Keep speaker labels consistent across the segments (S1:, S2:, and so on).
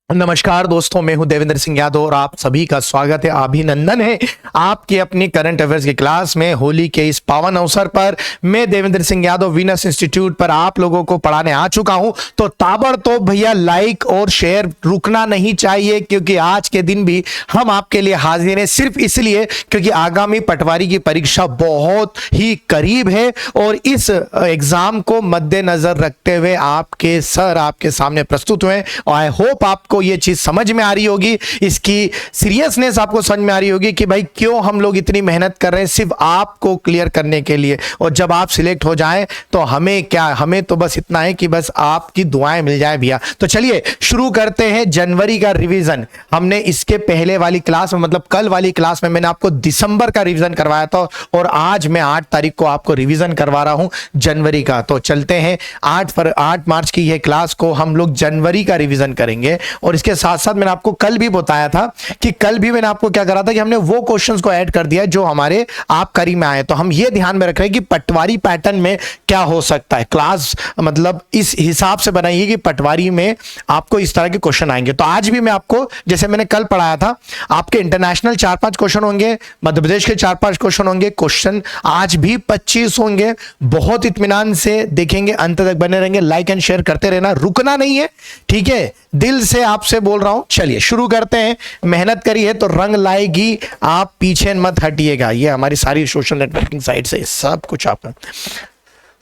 S1: नमस्कार दोस्तों, मैं हूं देवेंद्र सिंह यादव और आप सभी का स्वागत है, अभिनंदन है आपकी अपनी करंट अफेयर्स की क्लास में। होली के इस पावन अवसर पर मैं देवेंद्र सिंह यादव वीनस इंस्टीट्यूट पर आप लोगों को पढ़ाने आ चुका हूं। तो ताबड़तोब भैया लाइक और शेयर रुकना नहीं चाहिए, क्योंकि आज के दिन भी हम आपके लिए हाजिर हैं, सिर्फ इसलिए क्योंकि आगामी पटवारी की परीक्षा बहुत ही करीब है और इस एग्जाम को मद्देनजर रखते हुए आपके सर आपके सामने प्रस्तुत हुए। और आई होप आपको ये चीज समझ में आ रही होगी, इसकी सीरियसनेस आपको समझ में आ रही होगी कि भाई क्यों हम लोग इतनी मेहनत कर रहे हैं सिर्फ आपको क्लियर करने के लिए। और जब आप सिलेक्ट हो जाएं तो हमें क्या, हमें तो बस इतना है कि बस आपकी दुआएं मिल जाए भैया। तो चलिए शुरू करते हैं जनवरी का रिवीजन। हमने इसके पहले वाली क्लास में, मतलब कल वाली क्लास में मैंने आपको दिसंबर का रिवीजन करवाया था और आज मैं 8 तारीख को आपको रिवीजन करवा रहा हूं जनवरी का। तो चलते हैं 8 मार्च की यह क्लास को हम लोग जनवरी का रिवीजन करेंगे। और इसके साथ साथ मैंने आपको कल भी बताया था कि कल भी मैंने आपको क्या करा था कि हमने वो क्वेश्चंस को ऐड कर दिया जो हमारे आप करी में आए। तो हम ये ध्यान में रख रहे हैं कि पटवारी पैटर्न में क्या हो सकता है। क्लास मतलब इस हिसाब से बनाइए कि पटवारी में आपको इस तरह के क्वेश्चन आएंगे। तो आज भी मैं आपको, जैसे मैंने कल पढ़ाया था, आपके इंटरनेशनल 4-5 क्वेश्चन होंगे, मध्य प्रदेश के 4-5 क्वेश्चन होंगे। क्वेश्चन आज भी 25 होंगे। बहुत इत्मीनान से देखेंगे, अंत तक बने रहेंगे, लाइक एंड शेयर करते रहना, रुकना नहीं है, ठीक है। दिल से आपसे बोल रहा हूं। चलिए शुरू करते हैं। मेहनत करिए तो रंग लाएगी, आप पीछे मत हटिएगा। ये हमारी सारी सोशल नेटवर्किंग साइट से सब कुछ आपका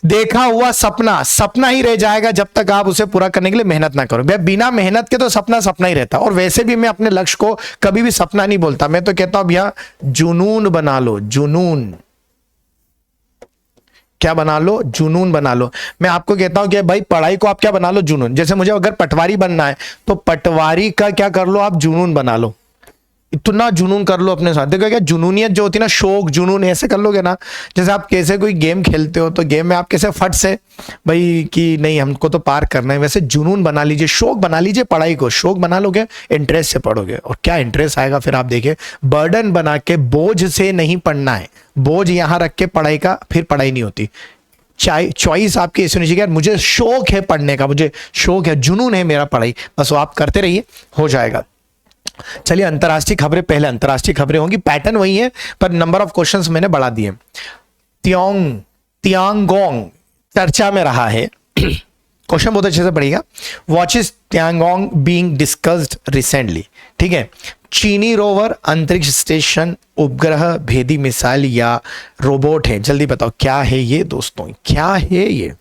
S1: देखा हुआ सपना सपना ही रह जाएगा जब तक आप उसे पूरा करने के लिए मेहनत ना करो। बिना मेहनत के तो सपना सपना ही रहता। और वैसे भी मैं अपने लक्ष्य को कभी भी सपना नहीं बोलता, मैं तो कहता हूं भैया जुनून बना लो। जुनून क्या बना लो? जुनून बना लो। मैं आपको कहता हूं कि भाई पढ़ाई को आप क्या बना लो? जुनून। जैसे मुझे अगर पटवारी बनना है तो पटवारी का क्या कर लो आप? जुनून बना लो। इतना जुनून कर लो अपने साथ। देखो क्या जुनूनियत जो होती है ना, शौक जुनून ऐसे कर लोगे ना। जैसे आप कैसे कोई गेम खेलते हो तो गेम में आप कैसे फट से भाई कि नहीं हमको तो पार करना है, वैसे जुनून बना लीजिए, शौक बना लीजिए। पढ़ाई को शौक बना लोगे, इंटरेस्ट से पढ़ोगे। और क्या इंटरेस्ट आएगा फिर आप देखिए। बर्डन बना के, बोझ से नहीं पढ़ना है। बोझ यहां रख के पढ़ाई का, फिर पढ़ाई नहीं होती। चॉइस आपकी ऐसी होनी चाहिए यार मुझे शौक है पढ़ने का, मुझे शौक है, जुनून है मेरा पढ़ाई, बस वो आप करते रहिए, हो जाएगा। चलिए अंतरराष्ट्रीय खबरें। पहले अंतरराष्ट्रीय खबरें होंगी, पैटर्न वही है पर नंबर ऑफ क्वेश्चंस मैंने बढ़ा दिए। तियांगोंग चर्चा में रहा है। क्वेश्चन बहुत अच्छे से पढ़िएगा। Watch is Tiangong being discussed recently. ठीक है। चीनी रोवर, अंतरिक्ष स्टेशन, उपग्रह, भेदी मिसाइल या रोबोट है? जल्दी बताओ क्या है ये दोस्तों, क्या है ये,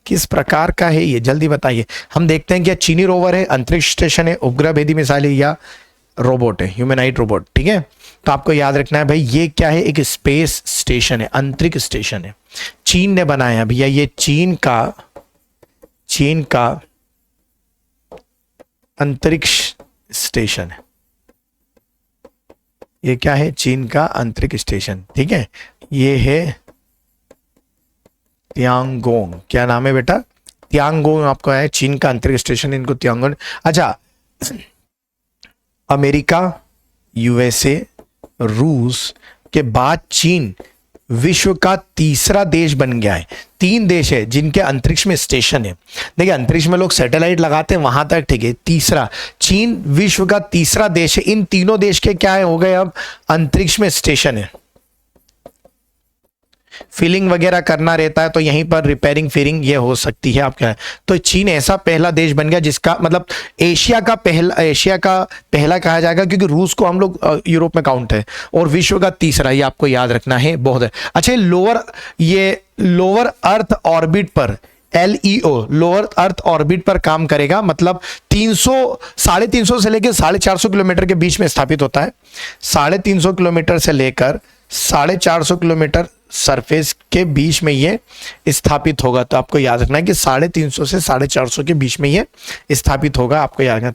S1: किस प्रकार का है ये, जल्दी बताइए। हम देखते हैं कि चीनी रोवर है, अंतरिक्ष स्टेशन है, उपग्रह भेदी मिसाइल है या रोबोट है, ह्यूमैनॉइड रोबोट। ठीक है। तो आपको याद रखना है भाई ये क्या है, एक स्पेस स्टेशन है, अंतरिक्ष स्टेशन है। चीन ने बनाया भैया, ये चीन का अंतरिक्ष स्टेशन है। ये क्या है? चीन का अंतरिक्ष स्टेशन। ठीक है। ये है तियांगोंग। क्या नाम है बेटा? तियांगोंग आपको है, चीन का अंतरिक्ष स्टेशन, इनको तियांगोंग। अच्छा, अमेरिका, यूएसए, रूस के बाद चीन विश्व का तीसरा देश बन गया है। 3 देश है जिनके अंतरिक्ष में स्टेशन है। देखिए अंतरिक्ष में लोग सैटेलाइट लगाते हैं वहां तक, ठीक है। तीसरा, चीन विश्व का तीसरा देश है। इन तीनों देश के क्या है हो गए, अब अंतरिक्ष में स्टेशन है। फिलिंग वगैरह करना रहता है तो यहीं पर रिपेयरिंग फिरिंग ये हो सकती है आपका। तो चीन ऐसा पहला देश बन गया जिसका मतलब एशिया का पहला कहा जाएगा, क्योंकि रूस को हम लोग यूरोप में काउंट है, और विश्व का तीसरा, ये आपको याद रखना है, बहुत है। अच्छा, लोअर अर्थ ऑर्बिट पर, LEO लोअर अर्थ ऑर्बिट पर काम करेगा। मतलब 350 से लेकर 450 किलोमीटर के बीच में स्थापित होता है। 350 किलोमीटर से लेकर 450 किलोमीटर सरफेस के बीच में ये स्थापित होगा। तो आपको याद रखना है कि 350 से 450 के बीच में ये स्थापित होगा। आपको याद रखना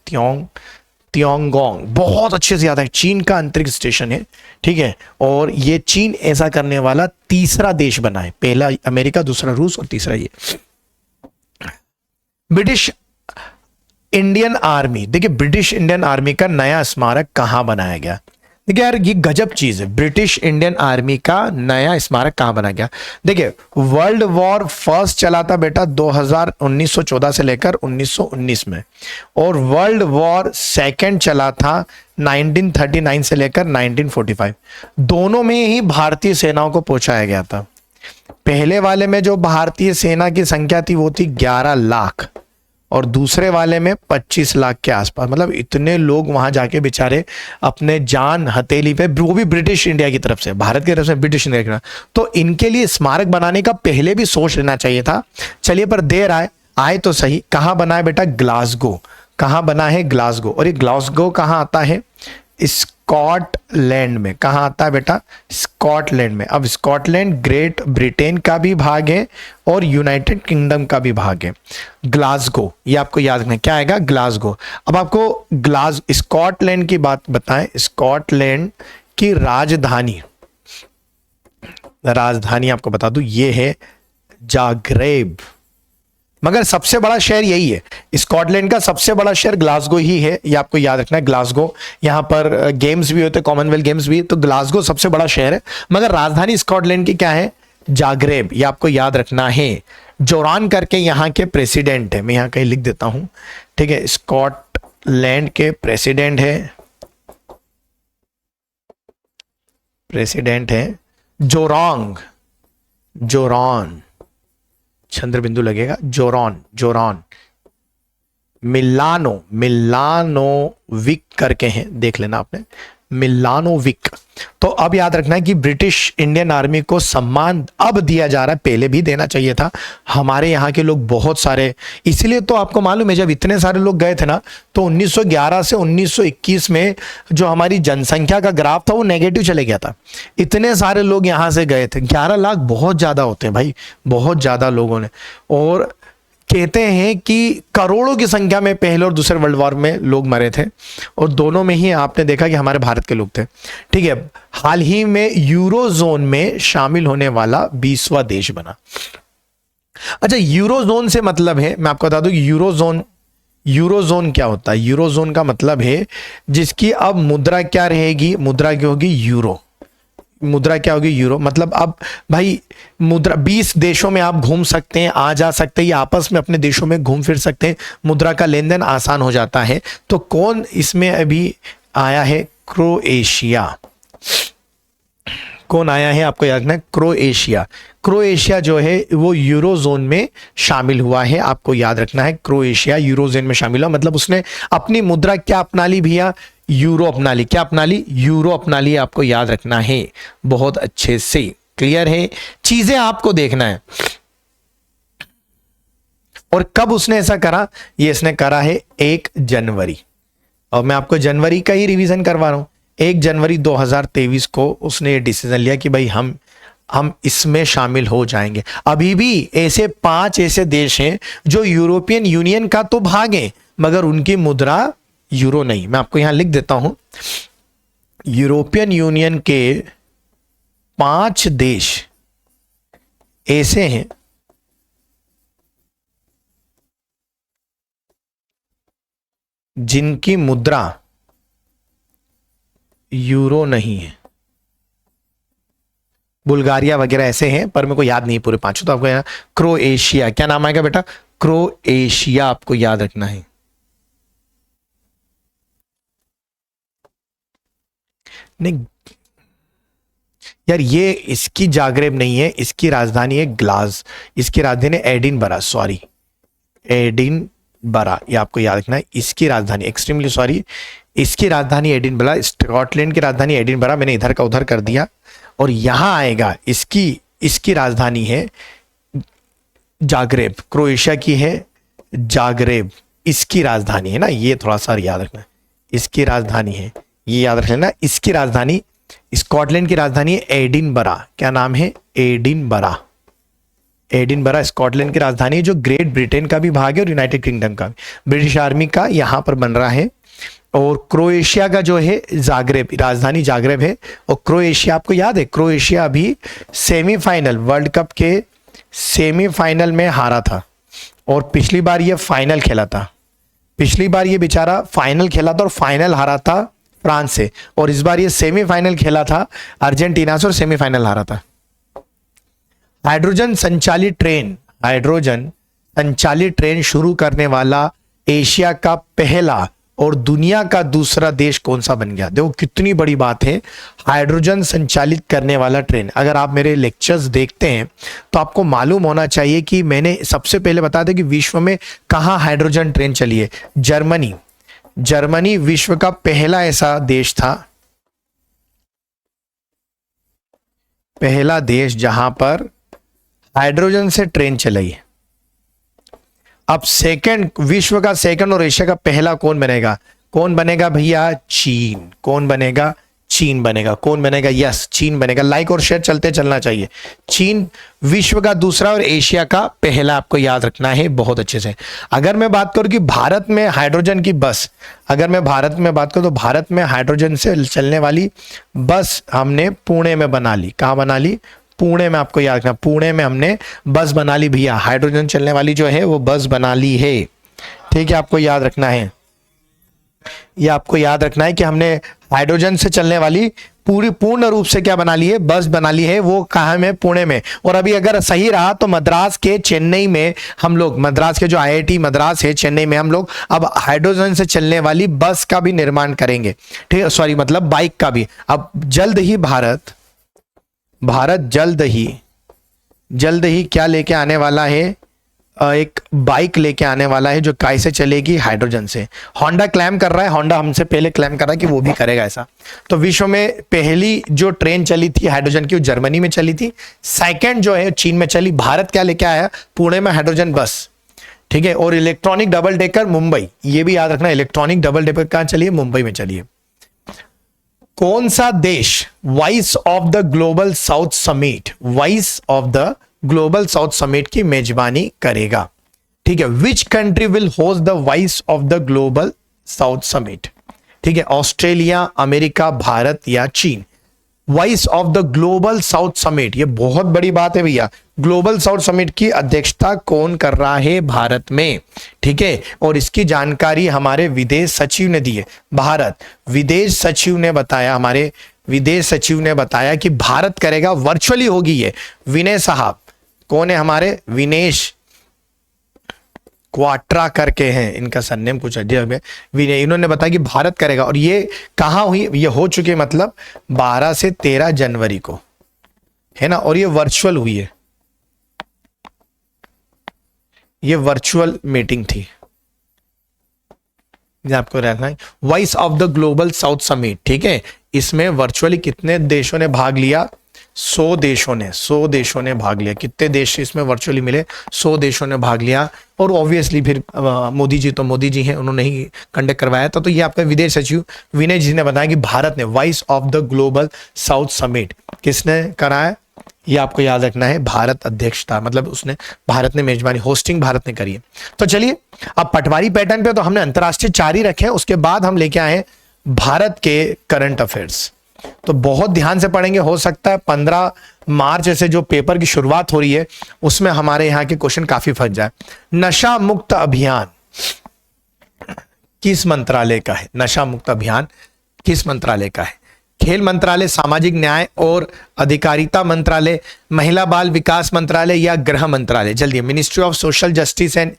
S1: तियांगोंग बहुत अच्छे से याद है, चीन का अंतरिक्ष स्टेशन है। ठीक है। और ये चीन ऐसा करने वाला तीसरा देश बना है। पहला अमेरिका, दूसरा रूस और तीसरा ये। ब्रिटिश इंडियन आर्मी, देखिए ब्रिटिश इंडियन आर्मी का नया स्मारक कहां बनाया गया? देखिए यार ये गजब चीज है, ब्रिटिश इंडियन आर्मी का नया स्मारक कहाँ बना गया। देखिए वर्ल्ड वॉर फर्स्ट चला था बेटा 1914 से लेकर 1919 में, और वर्ल्ड वॉर सेकंड चला था 1939 से लेकर 1945। दोनों में ही भारतीय सेनाओं को पहुंचाया गया था। पहले वाले में जो भारतीय सेना की संख्या थी वो थी 11 लाख, और दूसरे वाले में 25 लाख के आसपास। मतलब इतने लोग वहां जाके बेचारे अपने जान हथेली पे, वो भी ब्रिटिश इंडिया की तरफ से, भारत की तरफ से ब्रिटिश इंडिया की तरफ। तो इनके लिए स्मारक बनाने का पहले भी सोच लेना चाहिए था। चलिए पर देर आए तो सही। कहाँ बना है बेटा? ग्लासगो। कहाँ बना है? ग्लासगो। और ये ग्लासगो कहाँ आता है? स्कॉटलैंड में। कहाँ आता है बेटा? स्कॉटलैंड में। अब स्कॉटलैंड ग्रेट ब्रिटेन का भी भाग है और यूनाइटेड किंगडम का भी भाग है। ग्लासगो, ये आपको याद रखना है, क्या आएगा? ग्लासगो। अब आपको स्कॉटलैंड की बात बताएं। स्कॉटलैंड की राजधानी आपको बता दूं, ये है जाग्रेब। मगर सबसे बड़ा शहर यही है, स्कॉटलैंड का सबसे बड़ा शहर ग्लासगो ही है, ये आपको याद रखना है। ग्लासगो, यहां पर गेम्स भी होते, कॉमनवेल्थ गेम्स भी, तो ग्लासगो सबसे बड़ा शहर है। मगर राजधानी स्कॉटलैंड की क्या है? जाग्रेब, ये आपको याद रखना है। जोरान करके यहाँ के प्रेसिडेंट है, मैं यहाँ कहीं लिख देता हूं, ठीक है। स्कॉटलैंड के प्रेसिडेंट है जोरान, चंद्र बिंदु लगेगा, जोरान। मिलानोविक करके हैं, देख लेना आपने, मिलानोविक। तो अब याद रखना है कि ब्रिटिश इंडियन आर्मी को सम्मान अब दिया जा रहा है, पहले भी देना चाहिए था। हमारे यहाँ के लोग बहुत सारे, इसलिए तो आपको मालूम है जब इतने सारे लोग गए थे ना, तो 1911 से 1921 में जो हमारी जनसंख्या का ग्राफ था वो नेगेटिव चले गया था। इतने सारे लोग यहाँ से गए थे, 11 लाख बहुत ज्यादा होते हैं भाई, बहुत ज्यादा लोगों ने। और कहते हैं कि करोड़ों की संख्या में पहले और दूसरे वर्ल्ड वॉर में लोग मरे थे, और दोनों में ही आपने देखा कि हमारे भारत के लोग थे, ठीक है। हाल ही में यूरोजोन में शामिल होने वाला 20वां देश बना। अच्छा, यूरोजोन से मतलब है, मैं आपको बता दूं यूरोजोन क्या होता है। यूरोजोन का मतलब है जिसकी अब मुद्रा क्या रहेगी? मुद्रा क्या होगी? यूरो। मुद्रा क्या होगी? यूरो। मतलब अब भाई मुद्रा 20 देशों में आप घूम सकते हैं, आ जा सकते हैं, या आपस में अपने देशों में घूम फिर सकते हैं, मुद्रा का लेन देन आसान हो जाता है। तो कौन इसमें अभी आया है? क्रोएशिया। कौन आया है आपको याद रखना है? क्रोएशिया जो है वो यूरोजोन में शामिल हुआ है, आपको याद रखना है। क्रोएशिया यूरोजोन में शामिल हुआ, मतलब उसने अपनी मुद्रा क्या अपना ली भैया? यूरो अपना ली। क्या अपना ली? यूरो अपना ली, आपको याद रखना है बहुत अच्छे से। क्लियर है? चीजें आपको देखना है। और कब उसने ऐसा करा? ये इसने करा है 1 जनवरी, और मैं आपको जनवरी का ही रिवीजन करवा रहा हूं। 1 जनवरी 2023 को उसने ये डिसीजन लिया कि भाई हम इसमें शामिल हो जाएंगे। अभी भी ऐसे 5 ऐसे देश हैं जो यूरोपियन यूनियन का तो भाग है, मगर उनकी मुद्रा यूरो नहीं। मैं आपको यहां लिख देता हूं, यूरोपियन यूनियन के 5 देश ऐसे हैं जिनकी मुद्रा यूरो नहीं है। बुल्गारिया वगैरह ऐसे हैं, पर मेरे को याद नहीं पूरे 5। तो आपको यहाँ क्रोएशिया, क्या नाम आएगा बेटा? क्रोएशिया, आपको याद रखना है। नहीं यार, ये इसकी जाग्रेब नहीं है, इसकी राजधानी है इसकी राजधानी एडिनबरा, सॉरी एडिनबरा, ये आपको याद रखना है। इसकी राजधानी, एक्सट्रीमली सॉरी, इसकी राजधानी एडिनबरा। स्कॉटलैंड की राजधानी एडिनबरा, मैंने इधर का उधर कर दिया। और यहां आएगा इसकी राजधानी है जाग्रेब। क्रोएशिया की है जाग्रेब, इसकी राजधानी है ना, ये थोड़ा सा याद रखना। इसकी राजधानी है, ये याद रख लेना। इसकी राजधानी, स्कॉटलैंड की राजधानी है एडिनबरा। क्या नाम है? एडिनबरा। स्कॉटलैंड की राजधानी है, जो ग्रेट ब्रिटेन का भी भाग है और यूनाइटेड किंगडम का भी। ब्रिटिश आर्मी का यहां पर बन रहा है। और क्रोएशिया का जो है जाग्रेब, राजधानी जाग्रेब है। और क्रोएशिया, आपको याद है क्रोएशिया अभी सेमीफाइनल, वर्ल्ड कप के सेमीफाइनल में हारा था, और पिछली बार ये फाइनल खेला था। पिछली बार ये बेचारा फाइनल खेला था और फाइनल हारा था फ्रांस से। और इस बार ये सेमीफाइनल खेला था अर्जेंटीना से और सेमीफाइनल हारा था। हाइड्रोजन संचालित ट्रेन शुरू करने वाला एशिया का पहला और दुनिया का दूसरा देश कौन सा बन गया? देखो कितनी बड़ी बात है, हाइड्रोजन संचालित करने वाला ट्रेन। अगर आप मेरे लेक्चर्स देखते हैं तो आपको मालूम होना चाहिए कि मैंने सबसे पहले बता दें कि विश्व में कहाँ हाइड्रोजन ट्रेन चली है। जर्मनी विश्व का पहला ऐसा देश था, पहला देश जहां पर हाइड्रोजन से ट्रेन चलाई है। अब विश्व का सेकंड और एशिया का पहला कौन बनेगा भैया? चीन। कौन बनेगा? चीन बनेगा। कौन बनेगा? यस, चीन बनेगा। लाइक और शेयर चलते चलना चाहिए। चीन विश्व का दूसरा और एशिया का पहला, आपको याद रखना है बहुत अच्छे से। अगर मैं बात करूं कि भारत में हाइड्रोजन की बस, अगर मैं भारत में बात करूं तो भारत में हाइड्रोजन से चलने वाली बस हमने पुणे में बना ली। कहां बना ली? पुणे में। आपको याद रखना, पुणे में हमने बस बना ली भैया, हाइड्रोजन चलने वाली जो है वो बस बना ली है। ठीक है, आपको याद रखना है, ये आपको याद रखना है कि हमने हाइड्रोजन से चलने वाली पूर्ण रूप से क्या बना ली है? बस बना ली है। वो कहाँ में? पुणे में। और अभी अगर सही रहा तो मद्रास के चेन्नई में हम लोग, मद्रास के जो IIT मद्रास है चेन्नई में, हम लोग अब हाइड्रोजन से चलने वाली बस का भी निर्माण करेंगे। ठीक है, सॉरी मतलब बाइक का भी। अब जल्द ही भारत जल्द ही क्या लेके आने वाला है? एक बाइक लेके आने वाला है जो कैसे चलेगी? हाइड्रोजन से। होंडा क्लेम कर रहा है, होंडा हमसे पहले क्लेम कर रहा है कि वो भी करेगा ऐसा। तो विश्व में पहली जो ट्रेन चली थी हाइड्रोजन की वो जर्मनी में चली थी, सेकंड जो है चीन में चली। भारत क्या लेके आया? पुणे में हाइड्रोजन बस। ठीक है, और इलेक्ट्रॉनिक डबल डेकर मुंबई, ये भी याद रखना, इलेक्ट्रॉनिक डबल डेकर कहां चलिए? मुंबई में चलिए। कौन सा देश voice of the global south summit की मेजबानी करेगा? ठीक है, which country will host the voice of the global south summit? ठीक है, ऑस्ट्रेलिया, अमेरिका, भारत या चीन? Voice of the global south summit, ये बहुत बड़ी बात है भैया। ग्लोबल साउथ समिट की अध्यक्षता कौन कर रहा है? भारत में। ठीक है, और इसकी जानकारी हमारे विदेश सचिव ने दी है। विदेश सचिव ने बताया कि भारत करेगा, वर्चुअली होगी ये। विनय साहब, कौन है हमारे? विनेश क्वाट्रा करके हैं, इनका सरनेम कुछ अजीब है। विनय, इन्होंने बताया कि भारत करेगा। और ये कहां हुई? ये हो चुके मतलब 12 से 13 जनवरी को, है ना। और ये वर्चुअल हुई है, ये वर्चुअल मीटिंग थी। आपको रखना है voice of the global south summit. ठीक है, इसमें वर्चुअली कितने देशों ने भाग लिया? 100 देशों ने भाग लिया। कितने देश इसमें वर्चुअली मिले? 100 देशों ने भाग लिया। और ऑब्वियसली फिर मोदी जी हैं, उन्होंने ही कंडक्ट करवाया था। तो ये आपका विदेश सचिव विनय जी ने बताया कि भारत ने voice of the global south summit किसने कराया? ये आपको याद रखना है, भारत अध्यक्षता, मतलब भारत ने मेजबानी, होस्टिंग भारत ने करी है। तो चलिए, अब पटवारी पैटर्न पे तो हमने अंतरराष्ट्रीय 4 ही रखे हैं, उसके बाद हम लेके आए भारत के करंट अफेयर्स। तो बहुत ध्यान से पढ़ेंगे, हो सकता है 15 मार्च से जो पेपर की शुरुआत हो रही है उसमें हमारे यहाँ के क्वेश्चन काफी फंस जाए। नशा मुक्त अभियान किस मंत्रालय का है? नशा मुक्त अभियान किस मंत्रालय का है? खेल मंत्रालय, सामाजिक न्याय और अधिकारिता मंत्रालय, महिला बाल विकास मंत्रालय या गृह मंत्रालय? जल्दी, ministry of social justice and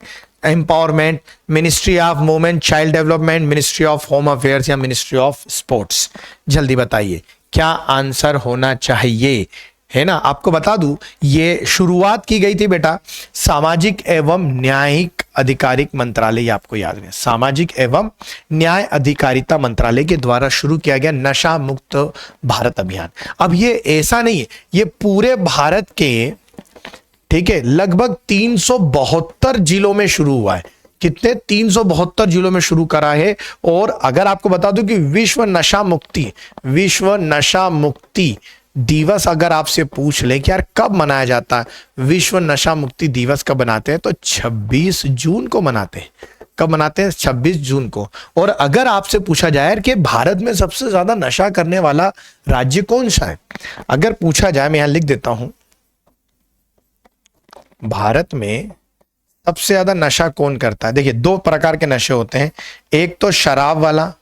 S1: empowerment, ministry of women child development, ministry of home affairs या मिनिस्ट्री ऑफ स्पोर्ट्स? जल्दी बताइए क्या आंसर होना चाहिए, है ना। आपको बता दूं, ये शुरुआत की गई थी बेटा सामाजिक एवं न्यायिक अधिकारिक मंत्रालय, आपको याद है, सामाजिक एवं न्याय अधिकारिता मंत्रालय के द्वारा शुरू किया गया नशा मुक्त भारत अभियान। अब ये ऐसा नहीं है, ये पूरे भारत के, ठीक है, लगभग 372 जिलों में शुरू हुआ है। कितने? 372 जिलों में शुरू करा है। और अगर आपको बता दूं कि विश्व नशा मुक्ति दिवस अगर आपसे पूछ ले कि यार कब मनाया जाता है, विश्व नशा मुक्ति दिवस कब मनाते हैं, तो 26 जून को मनाते हैं। कब मनाते हैं? 26 जून को। और अगर आपसे पूछा जाए कि भारत में सबसे ज्यादा नशा करने वाला राज्य कौन सा है, अगर पूछा जाए, मैं यहां लिख देता हूं, भारत में सबसे ज्यादा नशा कौन करता है? देखिए, 2 प्रकार के नशे होते हैं, एक तो शराब वाला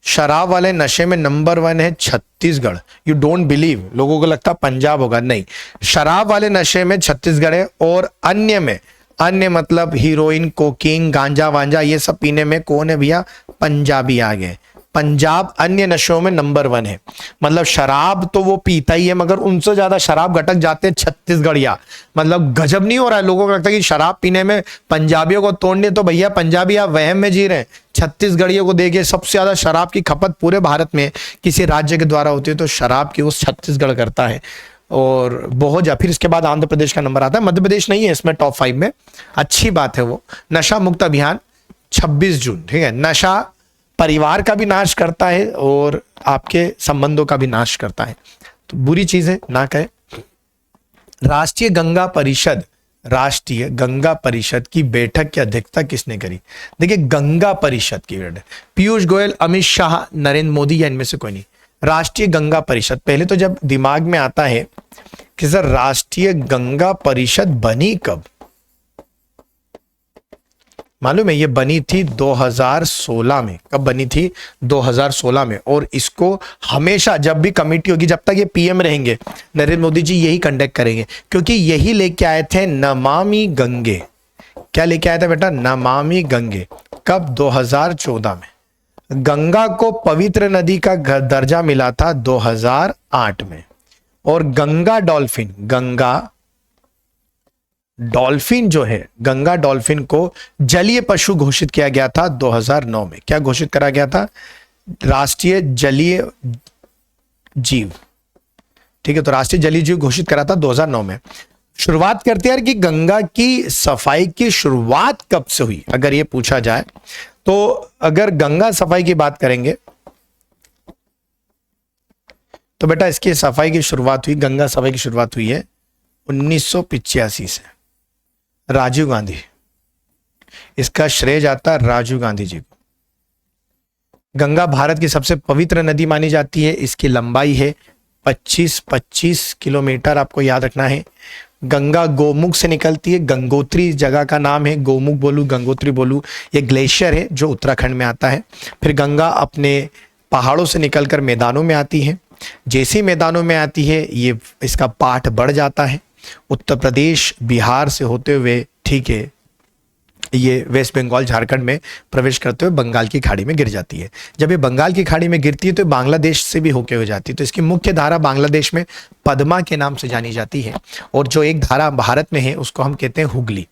S1: शराब वाले नशे में नंबर 1 है छत्तीसगढ़। यू डोंट बिलीव, लोगों को लगता पंजाब होगा, नहीं, शराब वाले नशे में छत्तीसगढ़ है। और अन्य में, अन्य मतलब हीरोइन, कोकीन, गांजा वांजा ये सब पीने में कौन है भैया? पंजाबी आ गए। पंजाब अन्य नशों में नंबर 1 है। मतलब शराब तो वो पीता ही है, मगर उनसे ज्यादा शराब घटक जाते हैं छत्तीसगढ़िया। मतलब गजब नहीं हो रहा है? लोगों को लगता है कि शराब पीने में पंजाबियों को तोड़ने, तो भैया पंजाबी आप वहम में जी रहे हैं। छत्तीसगढ़ियों को देखिए, सबसे ज्यादा शराब की खपत पूरे भारत में किसी राज्य के द्वारा होती है तो शराब की उस छत्तीसगढ़ करता है। और बहुत जा, फिर इसके बाद आंध्र प्रदेश का नंबर आता है। मध्य प्रदेश नहीं है इसमें टॉप 5 में, अच्छी बात है वो। नशा मुक्त अभियान 26 जून, ठीक है। नशा परिवार का भी नाश करता है और आपके संबंधों का भी नाश करता है, तो बुरी चीज है, ना कहे। राष्ट्रीय गंगा परिषद, राष्ट्रीय गंगा परिषद की बैठक की अध्यक्षता किसने करी? देखिए, गंगा परिषद की बैठक पीयूष गोयल, अमित शाह, नरेंद्र मोदी या इनमें से कोई नहीं। राष्ट्रीय गंगा परिषद, पहले तो जब दिमाग में आता है कि सर राष्ट्रीय गंगा परिषद बनी कब, मालूम है? ये बनी थी 2016 में। कब बनी थी? 2016 में। और इसको हमेशा जब भी कमेटी होगी, जब तक ये पीएम रहेंगे, नरेंद्र मोदी जी यही कंडक्ट करेंगे, क्योंकि यही लेके आए थे नमामि गंगे। क्या लेके आया था बेटा? नमामि गंगे। कब? 2014 में। गंगा को पवित्र नदी का दर्जा मिला था 2008 में। और गंगा डॉल्फिन, गंगा डॉल्फिन जो है, गंगा डॉल्फिन को जलीय पशु घोषित किया गया था 2009 में। क्या घोषित करा गया था? राष्ट्रीय जलीय जीव, ठीक है। तो राष्ट्रीय जलीय जीव घोषित करा था 2009 में। शुरुआत करते हैं कि गंगा की सफाई की शुरुआत कब से हुई, अगर ये पूछा जाए तो। अगर गंगा सफाई की बात करेंगे तो बेटा इसकी सफाई की शुरुआत हुई, गंगा सफाई की शुरुआत हुई है 1985 से, राजीव गांधी। इसका श्रेय जाता है राजीव गांधी जी को। गंगा भारत की सबसे पवित्र नदी मानी जाती है। इसकी लंबाई है 25 किलोमीटर, आपको याद रखना है। गंगा गोमुख से निकलती है। गंगोत्री जगह का नाम है, गोमुख बोलू, गंगोत्री बोलू, ये ग्लेशियर है जो उत्तराखंड में आता है। फिर गंगा अपने पहाड़ों से निकलकर मैदानों में आती है। जैसी मैदानों में आती है ये इसका पाठ बढ़ जाता है। उत्तर प्रदेश, बिहार से होते हुए, ठीक है, ये वेस्ट बंगाल, झारखंड में प्रवेश करते हुए बंगाल की खाड़ी में गिर जाती है। जब ये बंगाल की खाड़ी में गिरती है तो बांग्लादेश से भी होके हो जाती है। तो इसकी मुख्य धारा बांग्लादेश में पद्मा के नाम से जानी जाती है। और जो एक धारा भारत में है उसको हम कहते हैं हुगली।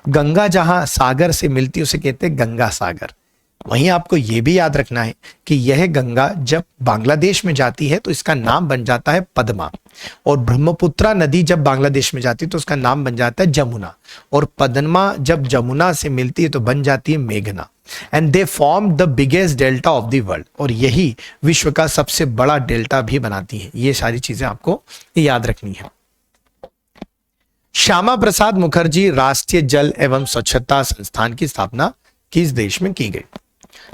S1: गंगा जहां सागर से मिलती है उसे कहते हैं गंगा सागर। वहीं आपको यह भी याद रखना है कि यह गंगा जब बांग्लादेश में जाती है तो इसका नाम बन जाता है पद्मा। और ब्रह्मपुत्रा नदी जब बांग्लादेश में जाती है तो उसका नाम बन जाता है जमुना। और पद्मा जब जमुना से मिलती है तो बन जाती है मेघना। And they form the biggest delta of the world. और यही विश्व का सबसे बड़ा डेल्टा भी बनाती है। ये सारी चीजें आपको याद रखनी है। श्यामा प्रसाद मुखर्जी राष्ट्रीय जल एवं स्वच्छता संस्थान की स्थापना किस देश में की गई?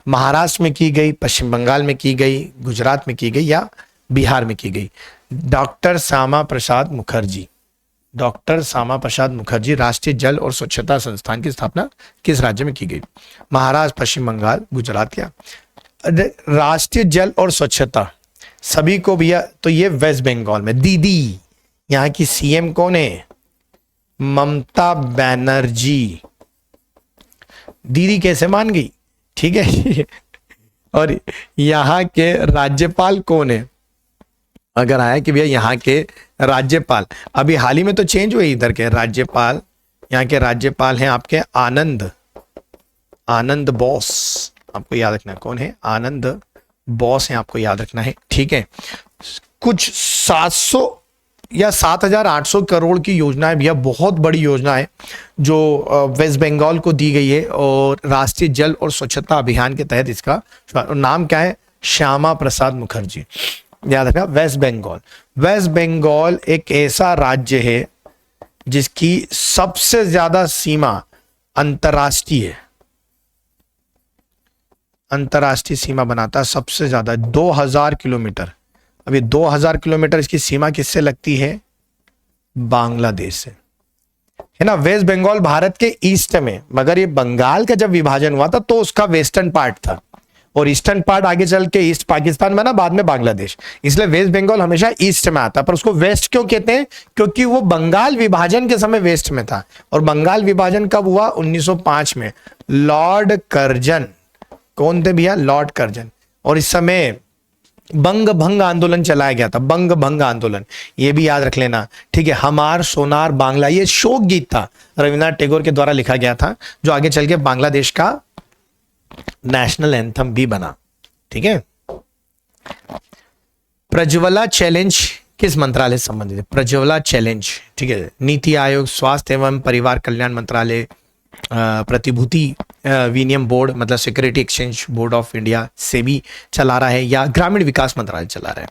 S1: महाराष्ट्र में की गई, पश्चिम बंगाल में की गई, गुजरात में की गई या बिहार में की गई? डॉक्टर श्यामा प्रसाद मुखर्जी, डॉक्टर श्यामा प्रसाद मुखर्जी राष्ट्रीय जल और स्वच्छता संस्थान की स्थापना किस राज्य में की गई? महाराष्ट्र, पश्चिम बंगाल, गुजरात या? राष्ट्रीय जल और स्वच्छता सभी को भैया, तो ये वेस्ट बंगाल में। दीदी, यहाँ की सीएम कौन है? ममता बनर्जी। दीदी कैसे मान गई? ठीक है। और यहाँ के राज्यपाल कौन है? अगर आया कि भैया यहाँ के राज्यपाल, अभी हाल ही में तो चेंज हुए इधर के राज्यपाल, यहाँ के राज्यपाल हैं आपके आनंद बोस। आपको याद रखना कौन है? आनंद बोस हैं, आपको याद रखना है, ठीक है। कुछ 700 या 7,800 करोड़ की योजना है भैया, बहुत बड़ी योजना है जो वेस्ट बंगाल को दी गई है। और राष्ट्रीय जल और स्वच्छता अभियान के तहत इसका नाम क्या है? श्यामा प्रसाद मुखर्जी। याद रखना, वेस्ट बंगाल। वेस्ट बंगाल एक ऐसा राज्य है जिसकी सबसे ज्यादा सीमा अंतर्राष्ट्रीय सीमा बनाता है, सबसे ज्यादा 2000 किलोमीटर। अभी 2000 किलोमीटर इसकी सीमा किससे लगती है? बांग्लादेश से, है ना। वेस्ट बंगाल भारत के ईस्ट में, मगर ये बंगाल का जब विभाजन हुआ था तो उसका वेस्टर्न पार्ट था। और ईस्टर्न पार्ट आगे चल के ईस्ट पाकिस्तान बना, बाद में बांग्लादेश, इसलिए वेस्ट बंगाल हमेशा ईस्ट में आता है। पर उसको वेस्ट क्यों कहते हैं? क्योंकि वो बंगाल विभाजन के समय वेस्ट में था। और बंगाल विभाजन कब हुआ? 1905 में। लॉर्ड कर्जन, कौन थे भैया? Lord Curzon. और इस समय बंग भंग आंदोलन चलाया गया था, बंग भंग आंदोलन, ये भी याद रख लेना, ठीक है। हमार सोनार बांग्ला, ये शोक गीत था, रविन्द्रनाथ टैगोर के द्वारा लिखा गया था, जो आगे चल के बांग्लादेश का नेशनल एंथम भी बना, ठीक है। प्रज्वला चैलेंज किस मंत्रालय से संबंधित है? प्रज्वला चैलेंज, ठीक है। नीति आयोग, स्वास्थ्य एवं परिवार कल्याण मंत्रालय, प्रतिभूति विनियम बोर्ड मतलब security exchange board of India से भी चला रहा है, या ग्रामीण विकास मंत्रालय चला रहा है?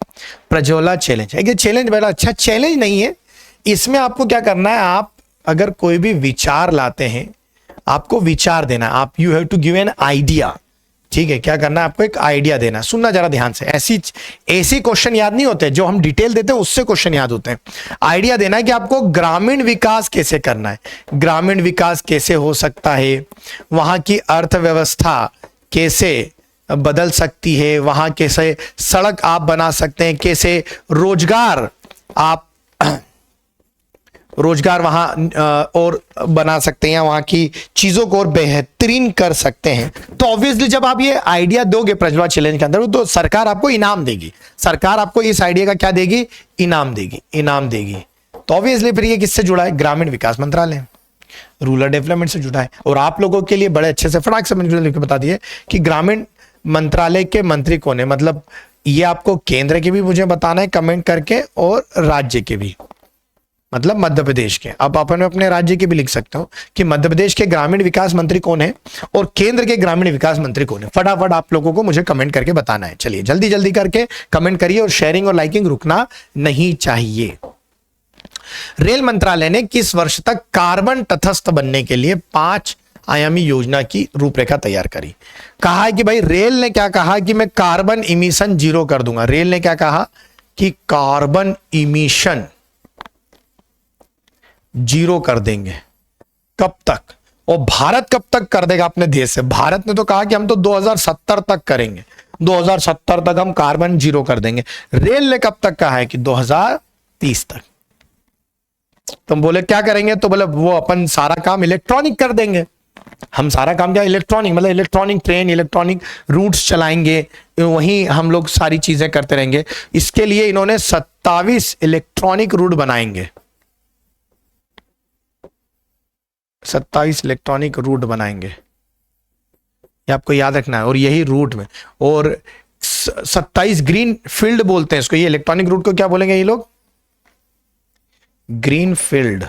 S1: प्रज्वला चैलेंज है। ये चैलेंज बड़ा अच्छा चैलेंज नहीं है। इसमें आपको क्या करना है, आप अगर कोई भी विचार लाते हैं, आपको विचार देना, आप you have to give an idea, ठीक है। क्या करना है, आपको एक आइडिया देना। सुनना जरा ध्यान से, ऐसी क्वेश्चन याद नहीं होते जो हम डिटेल देते हैं, उससे क्वेश्चन याद होते हैं। आइडिया देना है कि आपको ग्रामीण विकास कैसे करना है, ग्रामीण विकास कैसे हो सकता है, वहां की अर्थव्यवस्था कैसे बदल सकती है, वहां कैसे सड़क आप बना सकते हैं, कैसे रोजगार आप रोजगार वहां और बना सकते हैं, वहां की चीजों को और बेहतरीन कर सकते हैं। तो ऑब्वियसली जब आप ये आइडिया दोगे प्रज्वला चैलेंज के अंदर, तो सरकार आपको इनाम देगी। सरकार आपको इस आइडिया का क्या देगी? इनाम देगी, इनाम देगी। तो ऑब्वियसली फिर ये किससे जुड़ा है? ग्रामीण विकास मंत्रालय, रूरल डेवलपमेंट से जुड़ा है। और आप लोगों के लिए बड़े अच्छे से फटाक से मैंने लिख के बता दिए कि ग्रामीण मंत्रालय के मंत्री कौन है, मतलब ये आपको केंद्र के भी मुझे बताना है कमेंट करके, और राज्य के भी, मतलब मध्य प्रदेश के। अब अपन अपने राज्य के भी लिख सकते हो कि मध्य प्रदेश के ग्रामीण विकास मंत्री कौन है और केंद्र के ग्रामीण विकास मंत्री कौन है। फटाफट आप लोगों को मुझे कमेंट करके बताना है। चलिए जल्दी जल्दी करके कमेंट करिए, और शेयरिंग और लाइकिंग रुकना नहीं चाहिए। रेल मंत्रालय ने किस वर्ष तक कार्बन तटस्थ बनने के लिए 5 आयामी योजना की रूपरेखा तैयार करी? कहा है कि भाई रेल ने क्या कहा कि मैं कार्बन इमिशन 0 कर दूंगा। रेल ने क्या कहा कि कार्बन इमिशन 0 कर देंगे। कब तक? और भारत कब तक कर देगा अपने देश से? भारत ने तो कहा कि हम तो 2070 तक करेंगे, 2070 तक हम कार्बन 0 कर देंगे। रेल ने कब तक कहा है कि 2030 तक। तुम बोले क्या करेंगे, तो बोले वो अपन सारा काम इलेक्ट्रॉनिक कर देंगे। हम सारा काम क्या? इलेक्ट्रॉनिक, मतलब इलेक्ट्रॉनिक ट्रेन, इलेक्ट्रॉनिक रूट्स चलाएंगे, वहीं हम लोग सारी चीजें करते रहेंगे। इसके लिए इन्होंने 27 इलेक्ट्रॉनिक रूट बनाएंगे, 27 इलेक्ट्रॉनिक रूट बनाएंगे, ये आपको याद रखना है। और यही रूट में, और 27 ग्रीन फील्ड बोलते हैं इसको। ये इलेक्ट्रॉनिक रूट को क्या बोलेंगे ये लोग? Green field.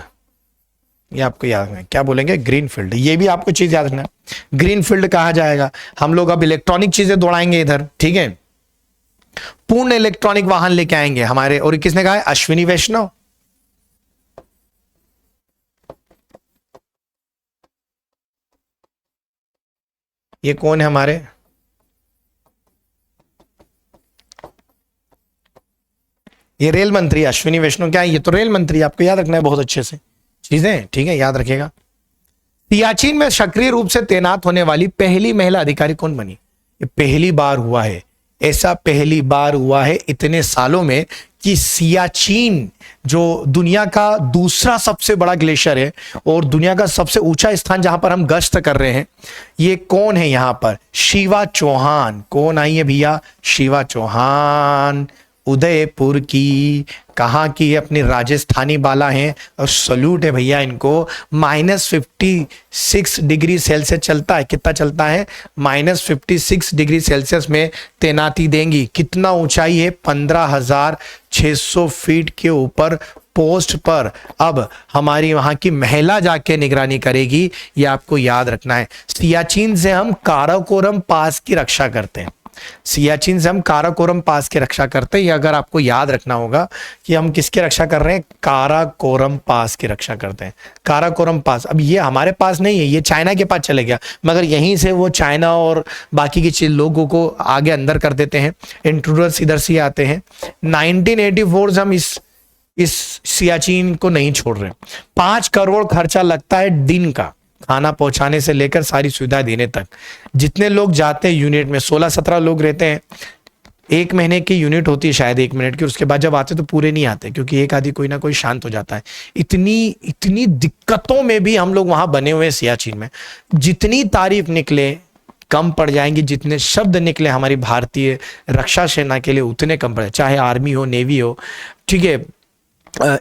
S1: ये आपको याद रखना है, क्या बोलेंगे? Green field. ये भी आपको चीज याद रखना है, ग्रीन फील्ड कहा जाएगा। हम लोग अब इलेक्ट्रॉनिक चीजें दौड़ाएंगे इधर, ठीक है। पूर्ण इलेक्ट्रॉनिक वाहन लेके आएंगे हमारे। और किसने कहा है? अश्विनी वैष्णव। ये कौन है हमारे? ये रेल मंत्री अश्विनी वैष्णव। क्या है? ये तो रेल मंत्री, आपको याद रखना है बहुत अच्छे से चीजें, ठीक है, याद रखिएगा। सियाचिन में सक्रिय रूप से तैनात होने वाली पहली महिला अधिकारी कौन बनी? ये पहली बार हुआ है, ऐसा पहली बार हुआ है इतने सालों में कि सियाचिन जो दुनिया का दूसरा सबसे बड़ा ग्लेशियर है और दुनिया का सबसे ऊंचा स्थान जहां पर हम गश्त कर रहे हैं, ये कौन है यहां पर? शिवा चौहान। कौन आई है भैया? शिवा चौहान, उदयपुर की। कहाँ की? अपनी राजस्थानी बाला हैं, और सल्यूट है भैया इनको। -56 डिग्री सेल्सियस चलता है। कितना चलता है? -56 डिग्री सेल्सियस में तैनाती देंगी। कितना ऊंचाई है? 15,600 फीट के ऊपर पोस्ट पर अब हमारी वहां की महिला जाके निगरानी करेगी। ये आपको याद रखना है। सियाचिन से हम काराकोरम पास की रक्षा करते हैं, सियाचिन से हम काराकोरम पास की रक्षा करते हैं। ये अगर आपको याद रखना होगा कि हम किसकी रक्षा कर रहे हैं? काराकोरम पास की रक्षा करते हैं। काराकोरम पास, अब ये हमारे पास नहीं है, ये चाइना के पास चले गया, मगर यहीं से वो चाइना और बाकी के लोगों को आगे अंदर कर देते हैं। इंट्रूडर्स इधर से आते हैं। 1984 से हम इस सियाचिन को नहीं छोड़ रहे। 5 करोड़ खर्चा लगता है दिन का, खाना पहुंचाने से लेकर सारी सुविधाएं देने तक। जितने लोग जाते हैं यूनिट में, 16-17 लोग रहते हैं, 1 महीने की यूनिट होती है शायद 1 मिनट की, उसके बाद जब आते तो पूरे नहीं आते, क्योंकि एक आदि कोई ना कोई शांत हो जाता है। इतनी दिक्कतों में भी हम लोग वहां बने हुए हैं सियाचिन में। जितनी तारीफ निकले कम पड़ जाएंगी, जितने शब्द निकले हमारी भारतीय रक्षा सेना के लिए उतने कम पड़े, चाहे आर्मी हो, नेवी हो, ठीक है,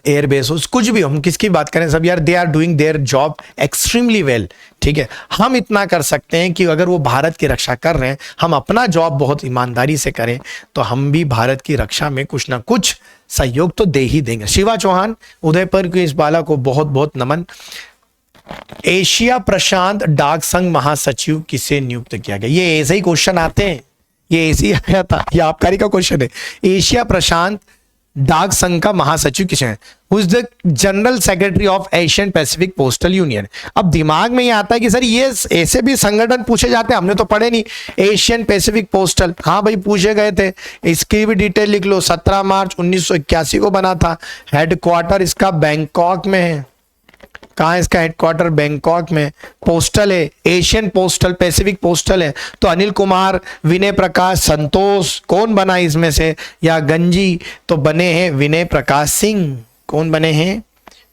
S1: एयरबेस हो, कुछ भी हो। हम किसकी बात करें, सब यार they are doing their job extremely well, ठीक है। हम इतना कर सकते हैं कि अगर वो भारत की रक्षा कर रहे हैं, हम अपना जॉब बहुत ईमानदारी से करें, तो हम भी भारत की रक्षा में कुछ ना कुछ सहयोग तो दे ही देंगे। शिवा चौहान, उदयपुर के इस बाला को बहुत बहुत नमन। एशिया प्रशांत डाक संघ महासचिव किसे नियुक्त किया गया? ये ऐसे ही क्वेश्चन आते हैं, ये ऐसे ही आया था, ये आबकारी का क्वेश्चन है। एशिया प्रशांत डाक संघ का महासचिव किसे है? Who is the general secretary of Asian Pacific postal union. अब दिमाग में ये आता है कि सर ये ऐसे भी संगठन पूछे जाते हैं, हमने तो पढ़े नहीं। एशियन पैसिफिक पोस्टल, हाँ भाई पूछे गए थे, इसकी भी डिटेल लिख लो। 17 मार्च 1981 को बना था। हेडक्वार्टर इसका बैंकॉक में है। कहाँ इसका हेडक्वार्टर? बैंकॉक में। पोस्टल है एशियन पोस्टल, पैसिफिक पोस्टल है। तो अनिल कुमार, विनय प्रकाश, संतोष, कौन बना इसमें से? या गंजी? तो बने हैं विनय प्रकाश सिंह। कौन बने हैं?